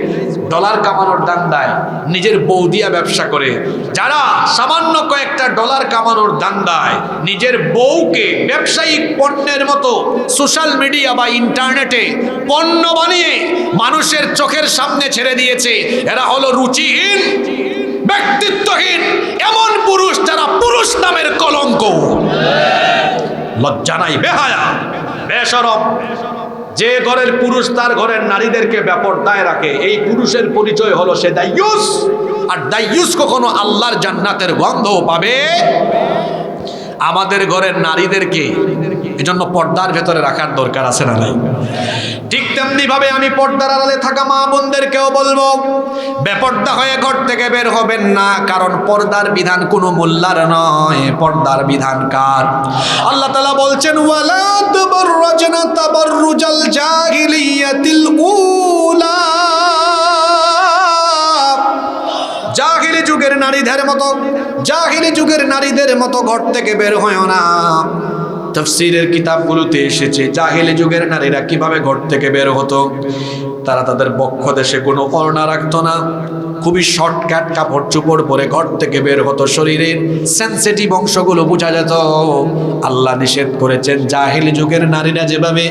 ডলার কামানোর ধান্দায় নিজের বউ দিয়া ব্যবসা করে। যারা সামান্য কয়েকটা ডলার কামানোর ধান্দায় নিজের বউকে ব্যবসায়িক পণ্যের মতো সোশ্যাল মিডিয়া বা ইন্টারনেটে পণ্য বানিয়ে মানুষের চোখের সামনে ছেড়ে দিয়েছে, এরা হলো রুচিহীন, ব্যক্তিত্বহীন এমন পুরুষ যারা পুরুষ নামের কলঙ্ক। লজ্জা নাই, বেহায়া, বেশরম। যে ঘরের পুরুষ তার ঘরের নারীদেরকে বেপরদায় রাখে, এই পুরুষের পরিচয় হলো সে দাইয়ুস। আর দাইয়ুস কখনো আল্লাহর জান্নাতের গন্ধও পাবে। আমাদের ঘরের নারীদেরকে এজন্য পর্দার ভেতরে রাখার দরকার আছে না নাই? ঠিক তেমনি ভাবে আমি পর্দার আড়ালে থাকা মা বোনদেরকেও বলবো, বেপর্দা হয়ে ঘর থেকে বের হবেন না। কারণ পর্দার বিধান কোনো মোল্লার নয়, পর্দার বিধান কার? আল্লাহ তাআলা বলছেন, ওয়ালা তাবাররাজনা তাবাররুজাল জাহিলিয়াতিল উলা। জাহিলি যুগের নারীদের মতো, জাহিলি যুগের নারীদের মতো ঘর থেকে বের হয় না। তাফসীরের কিতাবগুলোতে এসেছে জাহিলি যুগের নারীরা কিভাবে ঘর থেকে বের হতো। তারা তাদের বক্ষ দেশে কোনো ওড়না রাখতো না, খুবই শর্টকাট কাপড় চোপড় পরে ঘর থেকে বের হতো। শরীরের সেনসিটিভ অংশগুলো বোঝা যেত। আল্লাহ নিষেধ করেছেন জাহিলি যুগের নারীরা যেভাবে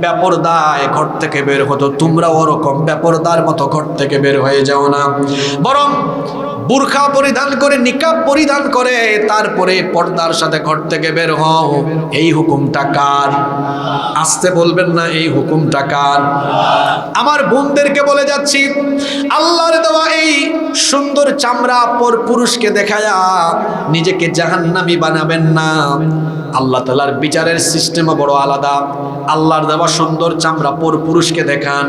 বেপরদায় ঘর থেকে বের হতো, তোমরা ওরকম বেপরদার মতো ঘর থেকে বের হয়ে যাও না, বরং বুরখা পরিধান করে, নিকাব পরিধান করে তারপরে পর্দার সাথে ঘর থেকে বের হও। এই হুকুমটা কার? আসতে বলবেন না, এই হুকুমটা কার? আমার বোনদেরকে বলে যাচ্ছি, আল্লাহর দেওয়া এই সুন্দর চামড়া পর পুরুষকে দেখায়া নিজেকে জাহান্নামী বানাবেন না। আল্লাহ তাআলার বিচারের সিস্টেমও বড় আলাদা। আল্লাহর দেওয়া সুন্দর চামড়া পর পুরুষকে দেখান,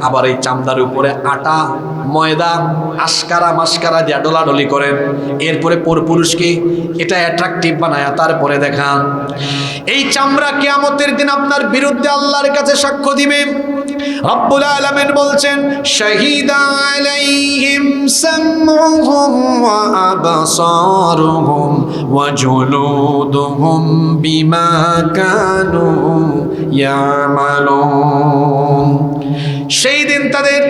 আবার এই চামড়ার উপরে আটা, ময়দা, আশকারা মাস্কারা দিয়ে ডলাডলি করেন, এরপরে পর পুরুষকে এটা অ্যাট্রাকটিভ বানায়া তারপরে দেখান। এই চামড়া কিয়ামতের দিন আপনার বিরুদ্ধে আল্লাহর কাছে সাক্ষ্য দিবে। রব্বুল আলামিন বলছেন, শাহিদা আলাইহিম সামউহুম ওয়া আবসারুহুম ওয়া জুলুদুহুম বিমা কানু ইয়ামালুন। সেই দিন তাদের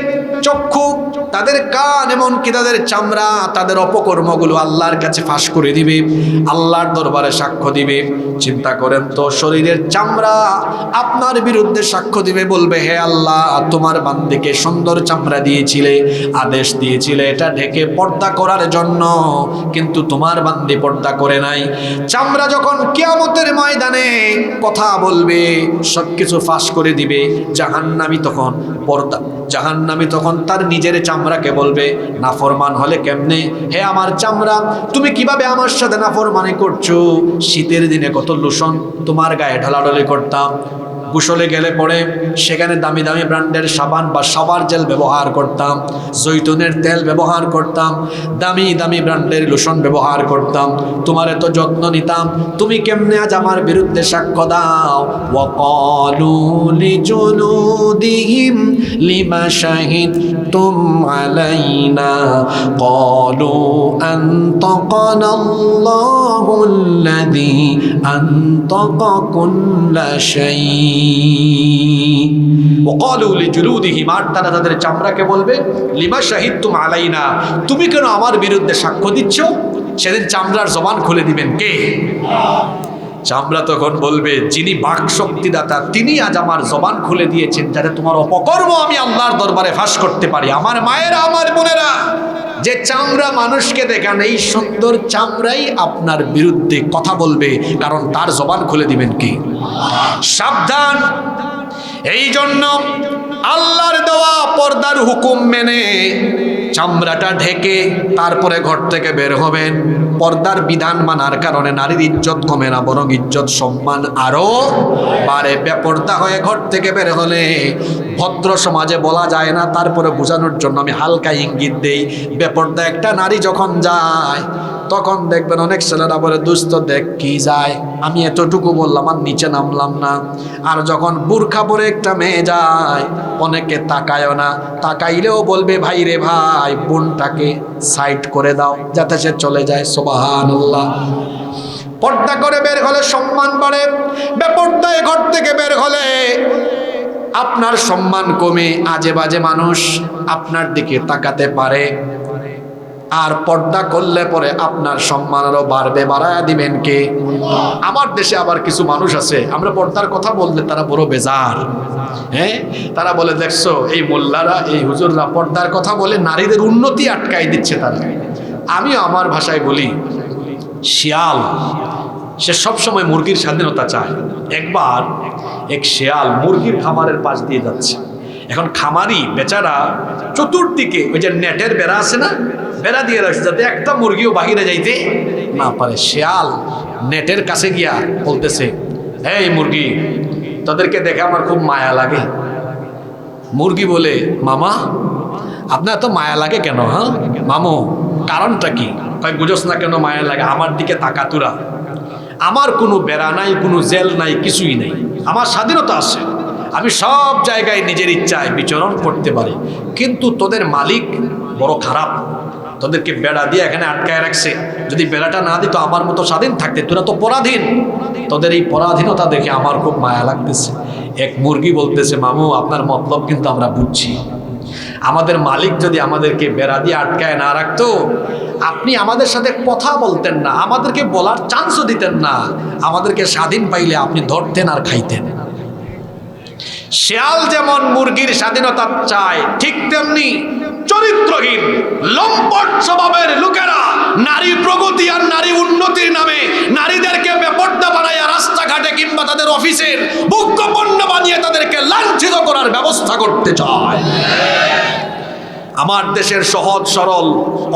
চক্ষু, তাদের কান, এমনকি তাদের চামড়া, তাদের অপকর্মগুলো আল্লাহর কাছে ফাঁস করে দিবে, আল্লাহর দরবারে সাক্ষ্য দিবে। চিন্তা করেন তো, শরীরের চামড়া আপনার বিরুদ্ধে সাক্ষ্য দিবে, বলবে, হে আল্লাহ, তোমার বান্দিকে সুন্দর চামড়া দিয়েছিলে, আদেশ দিয়েছিলে এটা ঢেকে পর্দা করার জন্য, কিন্তু তোমার বান্দি পর্দা করে নাই। চামড়া যখন কিয়ামতের ময়দানে কথা বলবে, সবকিছু ফাঁস করে দিবে। জাহান্নামী তখন পর্দা, জাহান্নামী তখন তার নিজের চামড়াকে বলবে, নাফরমান হলে কেমনে? হে আমার চামড়া, তুমি কিভাবে আমার সাথে নাফরমানি করছো? শীতের দিনে কত লোশন তোমার গায়ে ঢালাঢালি করতাম, গোসলে গেলে পরে সেখানে দামি দামি ব্র্যান্ডের সাবান বা শাওয়ার জেল ব্যবহার করতাম, জৈতুনের তেল ব্যবহার করতাম, দামি দামি ব্র্যান্ডের লোশন ব্যবহার করতাম, তোমার এত যত্ন নিতাম, তুমি কেমনে আজ আমার বিরুদ্ধে সাক্ষ্য দাও? ওয়াকালু লিজুলুদিহিম লিমা শাহিদতুম আলাইনা ক্বালু আনতাকানাল্লাহুল্লাযী আনতাকা কুল্লা শাই। ওয়াকালু লিজুলুদিহিম, আর তারা তাদের চামড়াকে বলবে লিমা শাহিদতুম আলাইনা, তুমি কেন আমার বিরুদ্ধে সাক্ষ্য দিচ্ছ? সেদিন চামড়ার জবান খুলে দিবেন কে? চামড়া তখন বলবে যিনি বাক শক্তিদাতা তিনি আজ আমার জবান খুলে দিয়েছেন, যাতে তোমার অপকর্ম আমি আল্লাহর দরবারে ফাঁস করতে পারি। আমার মায়েরা, আমার বোনেরা, যে চামড়া মানুষকে দেখান, এই সুন্দর চামড়াই আপনার বিরুদ্ধে কথা বলবে, কারণ তার জবান খুলে দিবেন কি? সাবধান। এই জন্য আল্লাহর দেওয়া পর্দার হুকুম মেনে চামড়াটা ঢেকে তারপরে ঘর থেকে বের হবেন। পর্দার বিধান মানার কারণে নারীর ইজ্জত কমে না, বরং ইজ্জত সম্মান আরো বাড়ে। বেপর্দা হয়ে ঘর থেকে বের হলে ভদ্র সমাজে বলা যায় না, তারপরে বোঝানোর জন্য আমি হালকা ইঙ্গিত দেই। বেপর্দা একটা নারী যখন যায় তখন দেখবেন অনেক ছেলেরা বলে দুস্থ দেখ কি যায়, আমি এতটুকু বললাম আর নিচে নামলাম না। আর যখন বুরখা পরে একটা মেয়ে যায় অনেকে তাকায়ও না, তাকাইলেও বলবে ভাই রে ভাই বোনটাকে সাইড করে দাও যাতে সে চলে যায়। সুবহানাল্লাহ। পর্দা করে বের হলে সম্মান বাড়ে, বেপর্দায় ঘর থেকে বের হলে আপনার সম্মান কমে, আজে বাজে মানুষ আপনার দিকে তাকাতে পারে। আর পর্দা করলে পরে আপনার সম্মান আরো বাড়বে। বাড়ায়া দিবেন কে? আমার দেশে আবার কিছু মানুষ আছে, আমরা পর্দার কথা বললে তারা বড় বেজার। হ্যাঁ, তারা বলে দেখছো এই মোল্লারা, এই হুজুররা পর্দার কথা বলে নারীদের উন্নতি আটকাই দিচ্ছে তারা। আমিও আমার ভাষায় বলি শিয়াল, সে সবসময় মুরগির স্বাধীনতা চায়। একবার এক শিয়াল মুরগির খামারের পাশ দিয়ে যাচ্ছে। এখন খামারি বেচারা চতুর্দিকে ওই যে নেটের বেড়া আছে না, বেড়া দিয়ে রাখছে যাতে একটা মুরগিও বাহিরে যাইতে না পারে। শিয়াল নেটের কাছে গিয়া বলতেছে, এই মুরগি, তাদেরকে দেখে আমার খুব মায়া লাগে। মুরগি বলে, মামা আপনার তো মায়া লাগে কেন? হ্যাঁ মামু, কারণটা কি? কয় বুঝোস না কেন মায়া লাগে? আমার দিকে তাকাতুরা, আমার কোনো বেড়া নাই, কোনো জেল নাই, কিছুই নেই, আমার স্বাধীনতা আছে, আমি সব জায়গায় নিজের ইচ্ছায় বিচরণ করতে পারি। কিন্তু তোদের মালিক বড় খারাপ, তোদেরকে বেড়া দিয়ে এখানে আটকায় রাখছে। যদি বেড়াটা না দিত আমার মতো স্বাধীন থাকতে, তোরা তো পরাধীন। তোদের এই পরাধীনতা দেখে আমার খুব মায়া লাগতেছে। এক মুরগি বলতেছে, মামু আপনার মতলব কিন্তু আমরা বুঝছি। আমাদের মালিক যদি আমাদেরকে বেড়া দিয়ে আটকায় না রাখতো, আপনি আমাদের সাথে কথা বলতেন না, আমাদেরকে বলার চান্সও দিতেন না, আমাদেরকে স্বাধীন পাইলে আপনি ধরতেন আর খাইতেন। শিয়াল যেমন মুরগির স্বাধীনতা চায়, ঠিক তেমনি চরিত্রহীন লম্পট স্বভাবের লোকেরা নারী প্রগতি আর নারী উন্নতির নামে নারীদেরকে বেপর্দা বানাইয়া রাস্তাঘাটে কিংবা তাদের অফিসের ভোগ্যপণ্য বানিয়ে তাদেরকে লাঞ্ছিত করার ব্যবস্থা করতে চায়। আমার দেশের সহজ সরল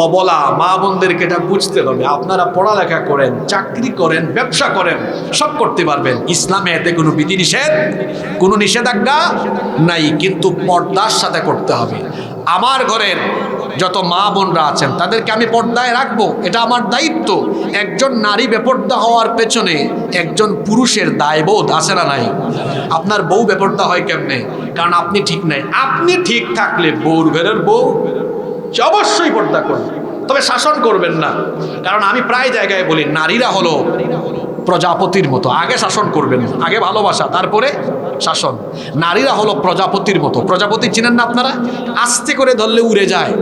অবলা মা বোনদেরকে এটা বুঝতে হবে। আপনারা পড়ালেখা করেন, চাকরি করেন, ব্যবসা করেন, সব করতে পারবেন। ইসলামে এতে কোনো বিধিনিষেধ, কোনো নিষেধাজ্ঞা নাই, কিন্তু পর্দার সাথে করতে হবে। আমার ঘরের যত মা বোনরা আছেন তাদেরকে আমি পর্দায় রাখবো, এটা আমার দায়িত্ব। একজন নারী বেপর্দা হওয়ার পেছনে একজন পুরুষের দায়বোধ আছে না নাই? আপনার বউ বেপর্দা হয় কেমনে? কারণ আপনি ঠিক নাই। আপনি ঠিক থাকলে বউর ঘরের বউ সে অবশ্যই পর্দা করবে, তবে শাসন করবেন না। কারণ আমি প্রায় জায়গায় বলি নারীরা হলো প্রজাপতির মতো, আগে শাসন করবেন, আগে ভালোবাসা তারপরে শাসন। নারীরা হলো প্রজাপতির মতো। প্রজাপতি চিনেন না আপনারা? আস্তে করে ধরলে উড়ে যায়,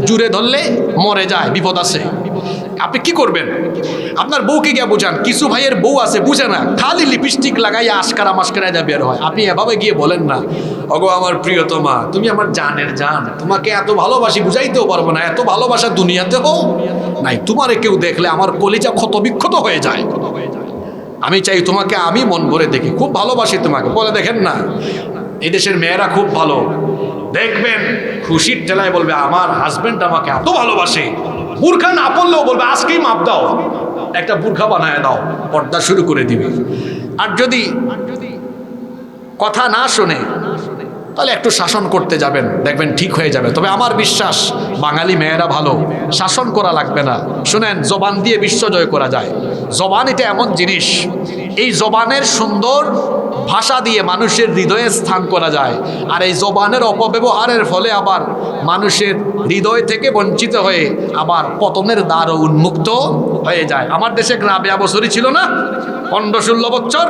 জুড়ে ধরলে মরে যায়, বিপদ আছে। আপনি কি করবেন? আপনার বউকে গিয়ে বুঝান। কিছু ভাইয়ের বউ আছে বুঝে না, খালি লিপস্টিক লাগাইয়া আশকারা মাস্কারা যা বের হয়। আপনি এভাবে গিয়ে বলেন না, ওগো আমার প্রিয়তমা, তুমি আমার জানের জান, তোমাকে এত ভালোবাসি বুঝাইতেও পারবো না, এত ভালোবাসা দুনিয়াতেও নাই। তোমারে কেউ দেখলে আমার কলিজা ক্ষত বিক্ষত হয়ে যায়। আমি চাই তোমাকে আমি মন ভরে দেখি, খুব ভালোবাসি তোমাকে। বলে দেখেন না, এই দেশের মেয়েরা খুব ভালো, দেখবেন খুশির ঠেলায় বলবে আমার হাজবেন্ড আমাকে এত ভালোবাসে। বুরখা না পড়লেও বলবে আজকেই মাপ দাও, একটা বুরখা বানায় দাও, পর্দা শুরু করে দিবে। আর যদি কথা না শুনে, তাহলে একটু শাসন করতে যাবেন, দেখবেন ঠিক হয়ে যাবে। তবে আমার বিশ্বাস বাঙালি মেয়েরা ভালো, শাসন করা লাগবে না। শুনেন, জবান দিয়ে বিশ্ব জয় করা যায়। জবান এটা এমন জিনিস, এই জবানের সুন্দর ভাষা দিয়ে মানুষের হৃদয়ে স্থান করা যায়। আর এই জবানের অপব্যবহারের ফলে আবার মানুষের হৃদয় থেকে বঞ্চিত হয়ে আবার পতনের দ্বারও উন্মুক্ত হয়ে যায়। আমার দেশে রাবেয়া বছরই ছিল না, 15-16 বছর,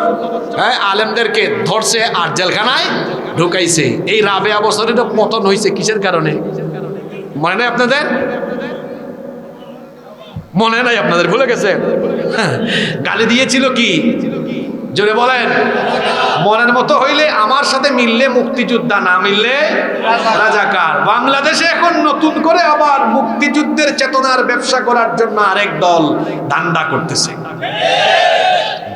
হ্যাঁ, আলেমদেরকে ধরছে আর জেলখানায় ঢুকাইছে। এই রাবেয়া বছরের পতন হয়েছে কিসের কারণে মনে নাই আপনাদের? মনে নাই আপনাদের? ভুলে গেছে? গালি দিয়েছিল কি? জোরে বলেন। মনের মতো হইলে আমার সাথে মিললে মুক্তিযোদ্ধা, না মিললে রাজাকার। বাংলাদেশে এখন নতুন করে আবার মুক্তিযুদ্ধের চেতনার ব্যবসা করার জন্য আরেক দল দান্ডা করতেছে।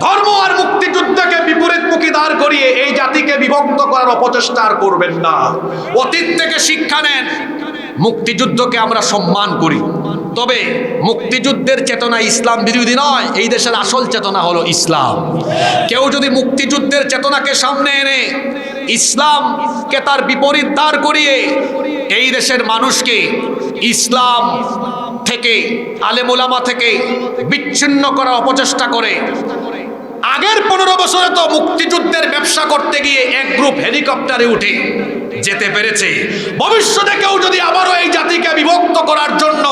ধর্ম আর মুক্তিযুদ্ধকে বিপরীতমুখী দাঁড় করিয়ে এই জাতিকে বিভক্ত করার অপচেষ্টা আর করবেন না। অতীত থেকে শিক্ষা নেন। মুক্তিযুদ্ধকে আমরা সম্মান করি, তবে মুক্তিযুদ্ধের চেতনা ইসলাম বিরোধী নয়। এই দেশের আসল চেতনা হলো ইসলাম। কেউ যদি মুক্তিযুদ্ধের চেতনাকে সামনে এনে ইসলামকে তার বিপরীত দাঁড় করিয়ে এই দেশের মানুষকে ইসলাম থেকে, আলেম ওলামা থেকে বিচ্ছিন্ন করার অপচেষ্টা করে, আগের 15 বছরে তো মুক্তিযুদ্ধের ব্যবসা করতে গিয়ে এক গ্রুপ হেলিকপ্টারে উঠে যেতে পেরেছে। ভবিষ্যতে কেউ যদি আবারও এই জাতিকে বিভক্ত করার জন্য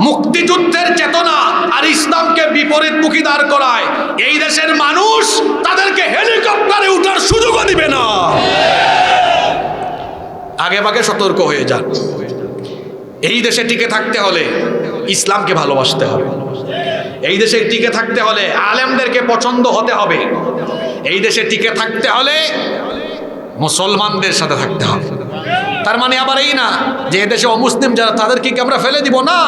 মুক্তিযুদ্ধের চেতনা আর ইসলামকে বিপরীতমুখী দাঁড় করায়, এই দেশের মানুষ তাদেরকে হেলিকপ্টারে উঠার সুযোগও দিবে না। আগে ভাগে সতর্ক হয়ে যান। এই দেশে টিকে থাকতে হলে ইসলামকে ভালোবাসতে হবে। এই দেশে টিকে থাকতে হলে আলেমদেরকে পছন্দ হতে হবে। এই দেশে টিকে থাকতে হলে মুসলমানদের সাথে থাকতে হবে। তার মানে আবার এই না যে এদেশে অমুসলিম যারা তাদেরকে কি আমরা ফেলে দিব? না,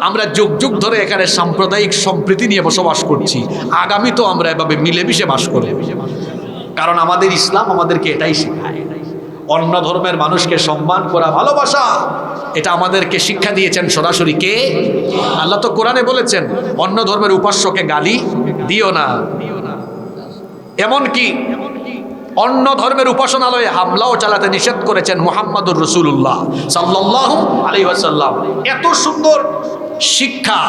আমরা যুগ যুগ ধরে এখানে সাম্প্রদায়িক সম্প্রীতি নিয়ে বসবাস করছি। আগামী তো আমরা এভাবে মিলেমিশে বাস করব, কারণ আমাদের ইসলাম আমাদেরকে এটাই শেখায়। অন্য ধর্মের মানুষকে সম্মান করা, ভালোবাসা, এটা আমাদেরকে শিক্ষা দিয়েছেন সরাসরি কে? আল্লাহ তো কোরআনে বলেছেন, অন্য ধর্মের উপাস্যকে গালি দিও না। এমনকি অন্য ধর্মের উপাসনালয়ে হামলাও চালাতে নিষেধ করেছেন মুহাম্মাদুর রাসূলুল্লাহ সাল্লাল্লাহু আলাইহি ওয়াসাল্লাম। এত সুন্দর শিক্ষা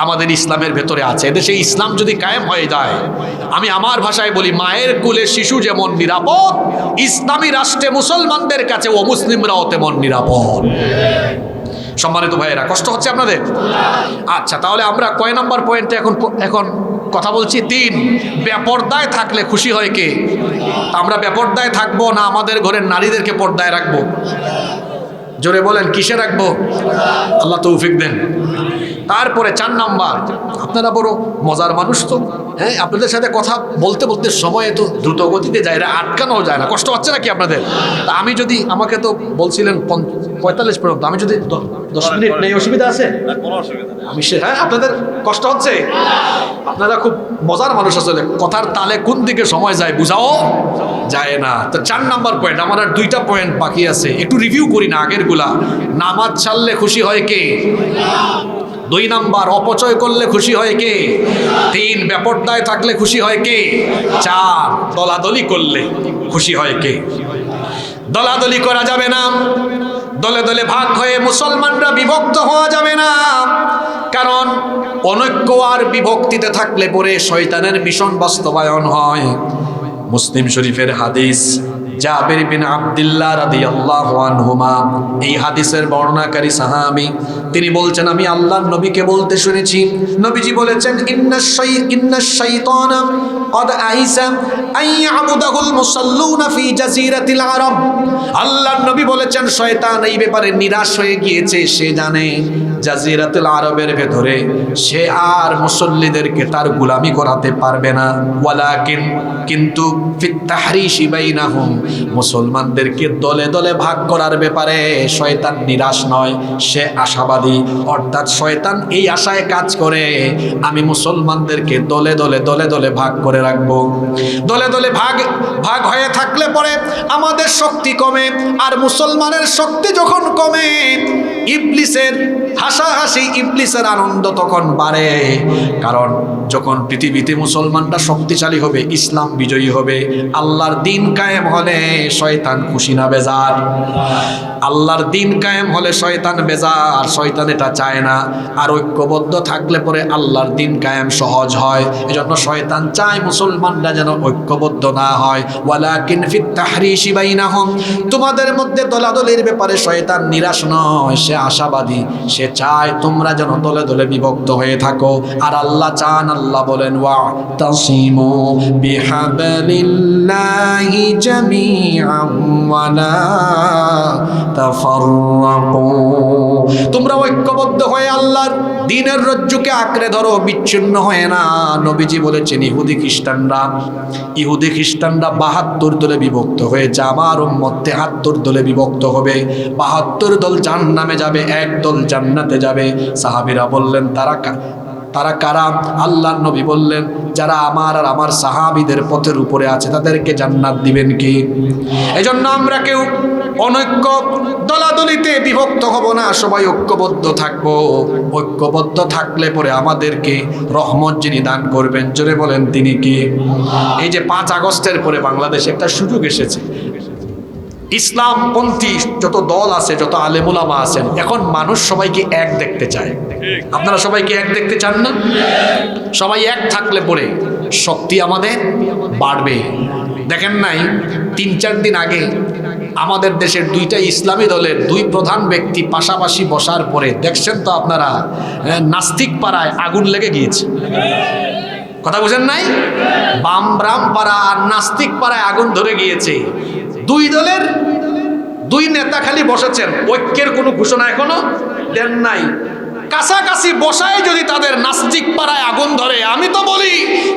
আমাদের ইসলামের ভেতরে আছে। এদেশে ইসলাম যদি কায়েম হয়ে যায়, আমি আমার ভাষায় বলি, মায়ের কোলে শিশু যেমন নিরাপদ, ইসলামী রাষ্ট্রে মুসলমানদের কাছে অমুসলিমরাও তেমন নিরাপদ। সম্মানিত ভাইয়েরা, কষ্ট হচ্ছে আপনাদের? আচ্ছা, তাহলে আমরা কয় নাম্বার পয়েন্টে এখন কথা বলছি? 3। বেপর্দায় থাকলে খুশি হয় কে? আমরা বেপর্দায় থাকবো না আমাদের ঘরের নারীদেরকে পর্দায় রাখবো? জোরে বলেন, কিসে রাখবো? আল্লাহ তৌফিক দেন। তারপরে 4 নাম্বার, আপনারা বড় মজার মানুষ তো, হ্যাঁ, আপনাদের সাথে কথা বলতে বলতে সময় তো দ্রুত গতিতে যায়, আটকানো যায় না। কষ্ট হচ্ছে নাকি আপনাদের? আমি যদি, আমাকে তো বলছিলেন 45 পর্যন্ত, আমি যদি 10 মিনিট নেই, অসুবিধা আছে? আমি হ্যাঁ, আপনাদের কষ্ট হচ্ছে? আপনারা খুব মজার মানুষ আসলে, কথার তালে কোন দিকে সময় যায় বুঝাও যায় না। তো 4 নাম্বার পয়েন্ট, আমার আর 2টা পয়েন্ট বাকি আছে, একটু রিভিউ করি না আগের গুলা। নামাজ ছাড়লে খুশি হয় কে? 2 নাম্বার, অপচয় করলে খুশি হয় কে? 3, বেপর্দায় থাকলে খুশি হয় কে? 4, দলাদলি করলে খুশি হয় কে? দলাদলি করা যাবে না, দলে দলে ভাগ হয়ে মুসলমানরা বিভক্ত হওয়া যাবে না। কারণ অনৈক্য আর বিভক্তিতে থাকলে পরে শয়তানের মিশন বাস্তবায়ন হয়। মুসলিম শরীফের হাদিস, জাবির বিন আব্দুল্লাহ রাদিয়াল্লাহু আনহুমা, এই হাদিসের বর্ণনাকারী সাহাবী, তিনি বলছেন, আমি আল্লাহর নবীকে বলতে শুনেছি, নবীজি বলেছেন, ইন্নাশ শাইতানা ক্বাদ আইসা আন ইয়াবুদাহুল মুসাল্লুনা ফি জাজিরাতিল আরব। আল্লাহর নবী বলেছেন, শয়তান এই ব্যাপারে নিরাশ হয়ে গিয়েছে। সে জানে জাজিরাতুল আরবের ভেতরে সে আর মুসল্লিদেরকে তার গোলামি করাতে পারবে না। ওয়ালাকিন, কিন্তু ফিত তাহরিশি বাইনাহুম, মুসলমানদেরকে দলে দলে ভাগ করার ব্যাপারে শয়তান নিরাশ নয়, সে আশাবাদী। অর্থাৎ শয়তান এই আশায় কাজ করে, আমি মুসলমানদেরকে দলে দলে দলে দলে ভাগ করে রাখবো। দলে দলে ভাগ হয়ে থাকলে পরে আমাদের শক্তি কমে, আর মুসলমানের শক্তি যখন কমে ইবলিসের হাসাহাসি, ইবলিসের আনন্দ তখন বাড়ে। কারণ যখন পৃথিবীতে মুসলমানরা শক্তিশালী হবে, ইসলাম বিজয়ী হবে, আল্লাহর দিন কায়েম হলে শয়তান খুশি না বেজার? আল্লাহর দিন কায়েম হলে শয়তান বেজার, শয়তান এটা চায় না। আর ঐক্যবদ্ধ থাকলে পরে আল্লাহর দিন কায়েম সহজ হয়। এজন্য শয়তান চায় মুসলমানরা যেন ঐক্যবদ্ধ না হয়। ওয়ালাকিন ফিত তাহরিশি বাইনাহুম, তোমাদের মধ্যে দলাদলির ব্যাপারে শয়তান নিরাশ নয়, সে আশাবাদী, সে চায় তোমরা যেন দলে দলে বিভক্ত হয়ে থাকো। আর আল্লাহ চান, আল্লাহ বলেন ওয়াতাসিমু বিহাবলিল্লাহি জামিআন ওয়া লা তাফাররাকু, তোমরা ঐক্যবদ্ধ হয়ে আল্লাহর দ্বীনের রজ্জুকে আঁকড়ে ধরো, বিচ্ছিন্ন হয়ে না। নবীজি বলেছেন ইহুদি খ্রিস্টানরা ৭২ দলে বিভক্ত হয়েছে, আমার উম্মত ৭৩ দলে বিভক্ত হবে। ৭২ দল জাহান্নামে যাবে, এক দল জান্নাতে যাবে। সাহাবীরা বললেন তারা কারা? আল্লাহর নবী বললেন যারা আমার আর আমার সাহাবীদের পথের উপরে আছে তাদেরকে জান্নাত দিবেন কি? এজন্য আমরা কেউ অনৈক্য দলাদলিতে বিভক্ত হব না, সবাই ঐক্যবদ্ধ থাকবো। ঐক্যবদ্ধ থাকলে পরে আমাদেরকে রহমত যিনি দান করবেন, জোরে বলেন তিনি কি? এই যে ৫ আগস্টের পরে বাংলাদেশে একটা সুযোগ এসেছে, ইসলামপন্থী যত দল আছে, যত আলেমুলামা আছেন, এখন মানুষ সবাইকে এক দেখতে চায়। আপনারা সবাইকে এক দেখতে চান না? সবাই এক থাকলে পরে শক্তি আমাদের বাড়বে। দেখেন নাই ৩-৪ দিন আগে আমাদের দেশের 2টা ইসলামী দলের 2 প্রধান ব্যক্তি পাশাপাশি বসার পরে দেখছেন তো আপনারা, নাস্তিক পাড়ায় আগুন লেগে গিয়েছে। কথা বুঝেন নাই? বামব্রাম পাড়া আর নাস্তিক পাড়ায় আগুন ধরে গিয়েছে। 2 দলের 2 নেতা খালি বসেছেন, ঐক্যের কোনো ঘোষণা এখনো দেন নাই। কাছাকাছি বসায় যদি তাদের নাস্তিক পাড়ায় আগুন ধরে, আমি তো বলি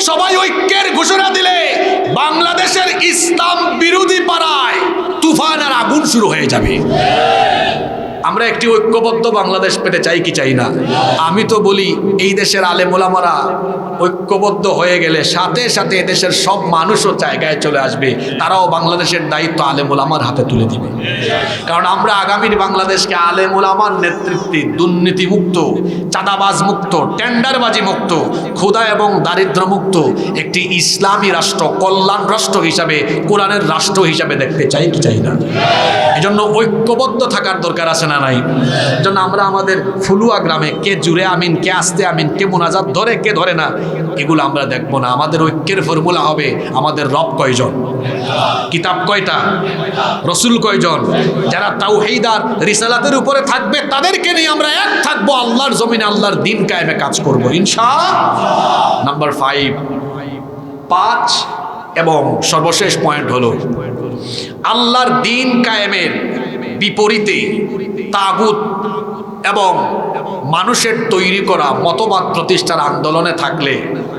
সবাই ঐক্যের ঘোষণা দিলে বাংলাদেশের ইসলাম বিরোধী পাড়ায় তুফানের আগুন শুরু হয়ে যাবে। আমরা একটি ঐক্যবদ্ধ বাংলাদেশ পেতে চাই কি চাই না? আমি তো বলি এই দেশের আলেম ওলামারা ঐক্যবদ্ধ হয়ে গেলে সাথে সাথে এদেশের সব মানুষও জায়গায় চলে আসবে, তারাও বাংলাদেশের দায়িত্ব আলেম ওলামার হাতে তুলে দিবে। কারণ আমরা আগামীর বাংলাদেশকে আলেম ওলামার নেতৃত্বে দুর্নীতি মুক্ত, চাঁদাবাজ মুক্ত, টেন্ডারবাজি মুক্ত, ক্ষুধা এবং দারিদ্র মুক্ত একটি ইসলামী রাষ্ট্র, কল্যাণ রাষ্ট্র হিসাবে, কোরআনের রাষ্ট্র হিসাবে দেখতে চাই কি চাই না? এজন্য ঐক্যবদ্ধ থাকার দরকার আছে না নাই? এজন্য আমরা আমাদের ফুলুয়া গ্রামে কে জুড়ে আমিন, কে আস্তে আমিন, কে মোনাজাত ধরে, কে ধরে না, এগুলো আমরা দেখবো না। আমাদের ঐক্যের ফর্মুলা হবে আমাদের রব কয়জন, কিতাব কয়টা, রসুল কয়জন, যারা তাওহীদ আর রিসালাতের উপরে থাকবে তাদেরকে নিয়ে আমরা এক থাকবো, আল্লাহর জমিনে আল্লাহর দিন কায়েমে কাজ করব ইনশাআল্লাহ। নাম্বার 5 এবং সর্বশেষ পয়েন্ট হলো আল্লাহর দিন কায়েমের বিপরীতে তাগুত এবং মানুষের তৈরি করা মতবাদ প্রতিষ্ঠার আন্দোলনে থাকলে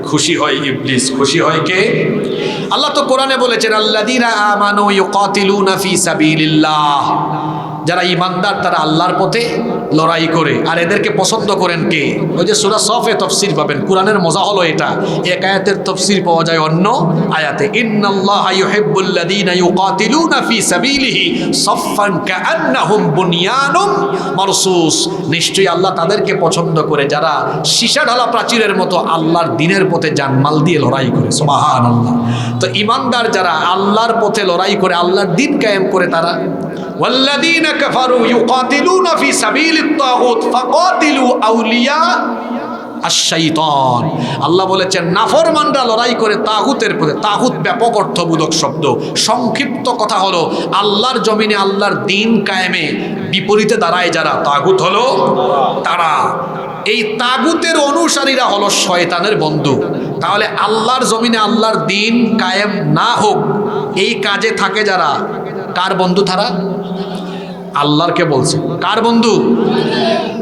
খুশি হয় ইবলিস। খুশি হয় কে? আল্লাহ তো কোরআনে বলেছেন আল্লাযীনা আমানু ইউকাতিলুনা ফি সাবিলিল্লাহ, যারা ঈমানদার তারা আল্লাহর পথে লড়াই করে। আর এদেরকে পছন্দ করেন কে? ওই যে সূরা সফে তাফসীর পাবেন। কোরআনের মজা হলো এটা, এক আয়াতের তাফসীর পাওয়া যায় অন্য আয়াতে। ইন্নাল্লাহা ইউহিব্বুল্লাযীনা ইউকাতিলুনা ফি সাবিলিহি সাফফান কাআন্নাহুম বুনিয়ানুম মারসুস, নিশ্চয়ই আল্লাহ তাদেরকে পছন্দ করে যারা সীসা ঢালা প্রাচীরের মতো আল্লাহর দ্বীনের পথে জানমাল দিয়ে লড়াই করে। সুবহানাল্লাহ। তো ঈমানদার যারা আল্লাহর পথে লড়াই করে, আল্লাহর দ্বীন কায়েম করে, তারা والذين كفروا يقاتلون في سبيل الطاغوت فقاتلوا أولياء الشيطان। আল্লাহ বলেছেন নাফরমানরা লড়াই করে তাগুতের পথে। তাগুত ব্যাপক অর্থবোধক শব্দ, সংক্ষিপ্ত কথা হলো আল্লাহর জমিনে আল্লাহর দ্বীন কায়েমে বিপরীতে দাঁড়ায় যারা, তাগুত হলো তারা। এই তাগুতের অনুসারীরা হলো শয়তানের বন্ধু। তাহলে আল্লাহর জমিনে আল্লাহর দ্বীন কায়েম না হোক, এই কাজে থাকে যারা, কার বন্ধু তারা? আল্লাহরকে বলছে কার বন্ধু?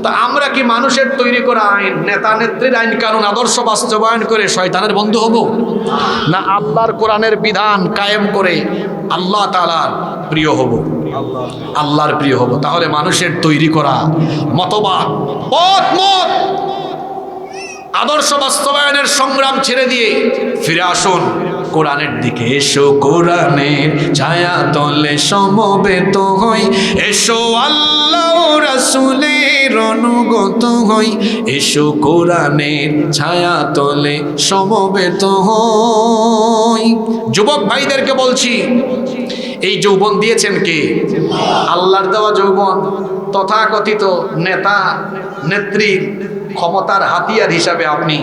তো আমরা কি মানুষের তৈরি করা আইন, নেতা নেত্রীর আইন কানুন আদর্শ বাস্তবায়ন করে শয়তানের বন্ধু হব? না আল্লাহর কোরআনের বিধান কায়েম করে আল্লাহ তাআলার প্রিয় হব? আল্লাহর প্রিয় হব। তাহলে মানুষের তৈরি করা মতবাদ, মত আদর্শ বাস্তবায়নের সংগ্রাম ছেড়ে দিয়ে ফিরে আসুন কোরআনের দিকে। এসো কোরআনের ছায়া তলে সমবেত হই, এসো আল্লাহ রাসূলের অনুগত হই, এসো কোরআনের ছায়া তলে সমবেত হই। যুবক ভাইদেরকে বলছি, এই যৌবন দিয়েছেন কে? আল্লাহর দেওয়া যৌবন তথাকথিত নেতা নেত্রীর ক্ষমতার হাতিয়ার হিসাবে আপনি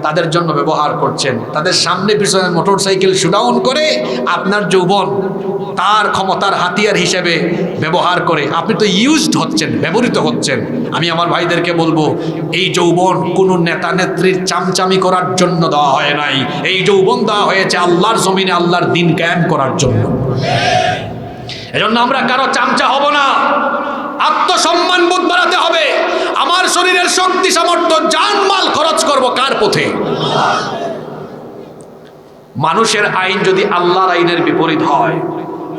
তাদের জন্য ব্যবহার করছেন। তাদের সামনে পিছনে মোটরসাইকেল শুডাউন করে আপনার যৌবন তার ক্ষমতার হাতিয়ার হিসেবে ব্যবহার করে আপনি তো ইউজড হচ্ছেন, ব্যবহৃত হচ্ছেন। আমি আমার ভাইদেরকে বলবো, এই যৌবন কোনো নেতা নেত্রীর চামচামি করার জন্য দেওয়া হয় নাই। এই যৌবন দেওয়া হয়েছে আল্লাহর জমিনে আল্লাহর দিন কায়েম করার জন্য। এজন্য আমরা কারো চামচা হব না, আত্মসম্মান বোধ বাড়াতে হবে। আমার শরীরের শক্তি সামর্থ্য জানমাল খরচ করব কার পথে? মানুষের আইন যদি আল্লাহর আইনের বিপরীত হয়,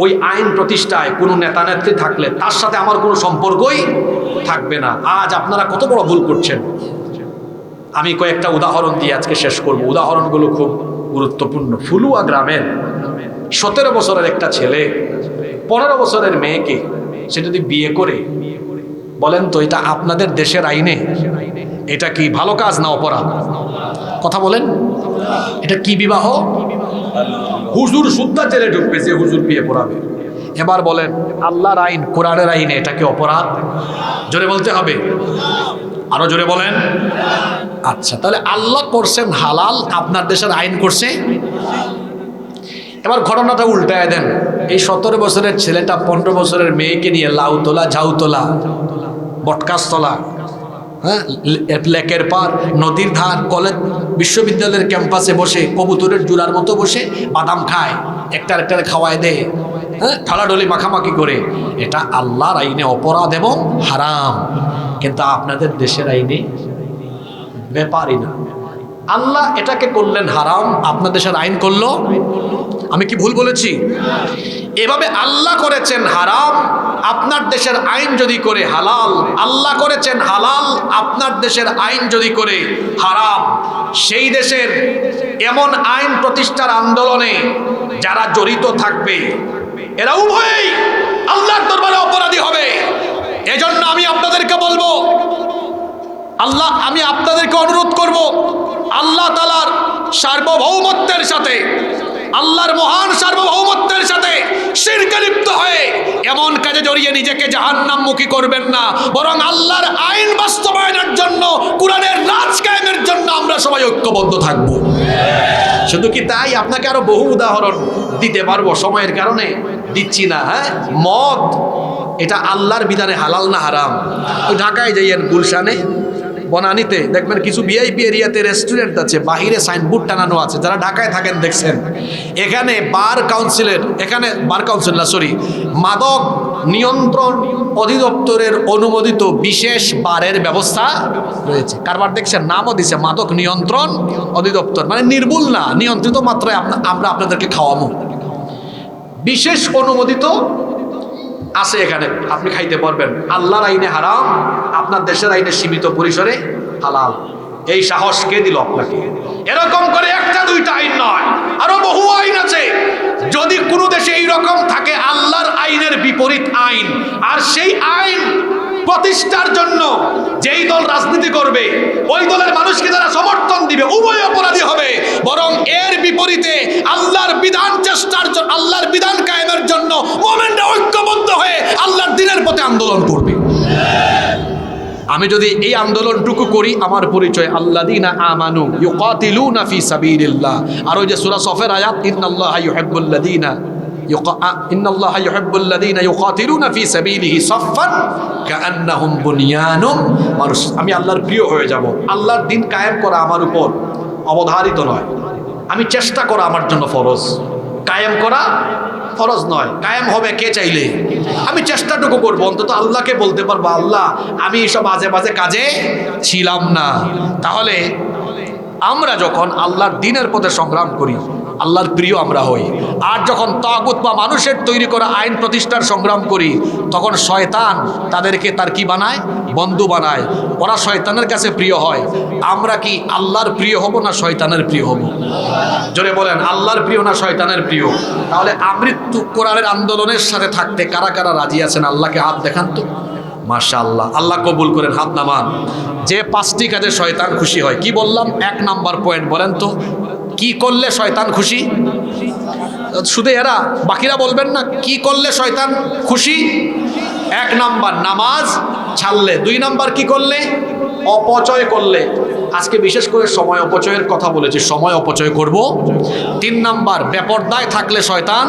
ওই আইন প্রতিষ্ঠায় কোনো নেতা নেত্রী থাকলে তার সাথে আমার কোনো সম্পর্কই থাকবে না। আজ আপনারা কত বড় ভুল করছেন। আমি কয়েকটা উদাহরণ দিয়ে আজকে শেষ করব। উদাহরণগুলো খুব গুরুত্বপূর্ণ। ফুলুয়া গ্রামের 17 বছরের একটা ছেলে 15 বছরের মেয়েকে সে যদি বিয়ে করে, বলেন তো এটা আপনাদের দেশের আইনে এটা কি ভালো কাজ না অপরাধ? কথা বলেন, এটা কি বিবাহ? হুজুর সুদ্ধা জেলে ঢুকবে যে হুজুর বিয়ে পড়াবে। এবার বলেন আল্লাহর আইন, কোরআনের আইনে এটা কি অপরাধ? জোরে বলতে হবে, আরো জোরে বলেন। আচ্ছা, তাহলে আল্লাহ করছেন হালাল, আপনার দেশের আইন করছে। এবার ঘটনাটা উল্টায় দেন। এই 17 বছরের ছেলেটা 15 বছরের মেয়েকে নিয়ে লাউতলা, ঝাউতলা, বটকাসতলা, হ্যাঁ, লেকের পার, নদীর ধার, কলেজ বিশ্ববিদ্যালয়ের ক্যাম্পাসে বসে কবুতরের জোড়ার মতো বসে বাদাম খায়, একটার একটারে খাওয়ায় দেয়, হ্যাঁ, ঢালাঢলি মাখামাখি করে। এটা আল্লাহর আইনে অপরাধ এবং হারাম, কিন্তু আপনাদের দেশের আইনে ব্যাপারই না। আল্লাহ এটাকে করলেন হারাম, আপনার দেশের আইন করলো। আমি কি ভুল বলেছি? এভাবে আল্লাহ করেছেন হারাম, আপনার দেশের আইন যদি করে হালাল। আল্লাহ করেছেন হালাল, আপনার দেশের আইন যদি করে হারাম। সেই দেশের এমন আইন প্রতিষ্ঠার আন্দোলনে যারা জড়িত থাকবে এরা উভয়ই আল্লাহর দরবারে অপরাধী হবে। এজন্য আমি আপনাদেরকে বলবো, আমি আপনাদেরকে অনুরোধ করব, আল্লাহ তাআলার সার্বভৌমত্বের সাথে, আল্লাহর মহান সার্বভৌমত্বের সাথে শিরকে লিপ্ত হয়ে এমন কাজে জড়িয়ে নিজেকে জাহান্নামমুখী করবেন না, বরং আল্লাহর আইন বাস্তবায়নের জন্য, কোরআনের রাজ কায়েমের জন্য আমরা সবাই ঐক্যবদ্ধ থাকব। শুধু কি তাই? আপনাকে আরো বহু উদাহরণ দিতে পারবো, সময়ের কারণে দিচ্ছি না। হ্যাঁ, মদ এটা আল্লাহর বিধানে হালাল না হারাম? ওই ঢাকায় যাইয়েন, গুলশানে, বনানীতে দেখবেন কিছু ভিআইপি এরিয়াতে রেস্টুরেন্ট আছে, বাহিরে সাইনবোর্ড টানানো আছে। যারা ঢাকায় থাকেন দেখছেন, এখানে বার কাউন্সিল না, মাদক নিয়ন্ত্রণ অধিদপ্তরের অনুমোদিত বিশেষ বারের ব্যবস্থা রয়েছে। কারবার দেখছেন, নামও দিছে মাদক নিয়ন্ত্রণ অধিদপ্তর, মানে নির্ভুল না, নিয়ন্ত্রিত মাত্রায় আমরা আপনাদেরকে খাওয়াবো। বিশেষ অনুমোদিত আছে এখানে, আপনি খাইতে পারবেন। আল্লাহর আইনে হারাম, আপনার দেশের আইনে সীমিত পরিসরে হালাল। এই সাহস কে দিল আপনাকে? এরকম করে একটা দুইটা আইন নয়, আরো বহু আইন আছে। যদি কোনো দেশে এইরকম থাকে আল্লাহর আইনের বিপরীত আইন, আর সেই আইন প্রতিষ্ঠার জন্য যেই দল রাজনীতি করবে, ওই দলের মানুষকে যারা সমর্থন দিবে, উভয় অপরাধী হবে। বরং এর বিপরীতে আল্লাহর বিধান চেষ্টার জন্য, আল্লাহর বিধান কায়েমের জন্য মুমিনরা ঐক্যবদ্ধ হয়ে আল্লাহর দ্বীনের পথে আন্দোলন করবে। আমি যদি এই আন্দোলনটুকু করি, আমার পরিচয় আল্লাযীনা আমানু ইউকাতিলুনা ফি সাবিলিল্লাহ। আর ওই যে সূরা সফের আয়াত, ইন্নাল্লাহা ইউহিব্বুল্লাযীনা ইউকাতিলুনা ফি সাবিলিহি সাফফান কাআন্নাহুম বুনিয়ানুম মারসুস। আমি আল্লাহর প্রিয় হয়ে যাব। আল্লাহর দ্বীন কায়েম করা আমার উপর অবধারিত নয়, আমি চেষ্টা করা আমার জন্য ফরজ। কায়েম করা ফরজ নয়, কায়েম হবে কে চাইলে। আমি চেষ্টাটুকু করবো, অন্তত আল্লাহকে বলতে পারবো, আল্লাহ আমি এইসব বাজে বাজে কাজে ছিলাম না। তাহলে আমরা যখন আল্লাহর দ্বীনের পথে সংগ্রাম করি, আল্লাহর প্রিয় আমরা হই। আর যখন তাগুত বা মানুষের তৈরি করা আইন প্রতিষ্ঠার সংগ্রাম করি, তখন শয়তান তাদেরকে তার কি বানায়? বন্ধু বানায়। ওরা শয়তানের কাছে প্রিয় হয়। আমরা কি আল্লাহর প্রিয় হব না শয়তানের প্রিয় হব? জোরে বলেন, আল্লাহর প্রিয় না শয়তানের প্রিয়? তাহলে আমৃত্যু কোরআনের আন্দোলনের সাথে থাকতে কারা কারা রাজি আছেন? আল্লাহকে হাত দেখান তো। মাশাআল্লাহ, আল্লাহ কবুল করেন। হাত নামান। যে 5টি কাজে শয়তান খুশি হয়, কি বললাম? 1 নাম্বার পয়েন্ট বলেন তো, কি করলে শয়তান খুশি? শুধু এরা, বাকিরা বলবেন না কি করলে শয়তান খুশি? 1 নাম্বার নামাজ ছাড়লে, 2 নাম্বার কি করলে? অপচয় করলে। আজকে বিশেষ করে সময় অপচয়ের কথা বলেছি, সময় অপচয় করব। 3 নাম্বার বেপরদায় থাকলে শয়তান।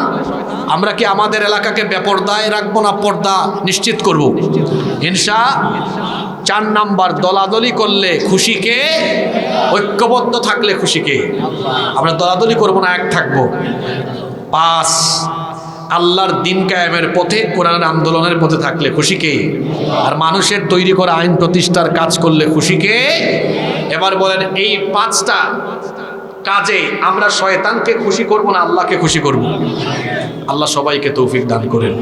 আমরা কি আমাদের এলাকাকে বেপরদায় রাখবো না পর্দা নিশ্চিত করব ইনশা? 4 নাম্বার দলাদলি করলে খুশিকে, ঐক্যবদ্ধ থাকলে খুশিকে। আমরা দলাদলি করব না, এক থাকবো। 5 আল্লাহর দিন কায়েমের পথে, কোরআনের আন্দোলনের পথে থাকলে খুশিকে। আর মানুষের তৈরি করা আইন প্রতিষ্ঠার কাজ করলে খুশিকে। এবার বলেন এই 5টা কাজে আমরা শয়তানকে খুশি করব না আল্লাহকে খুশি করব? আল্লাহ সবাইকে তৌফিক দান করেন।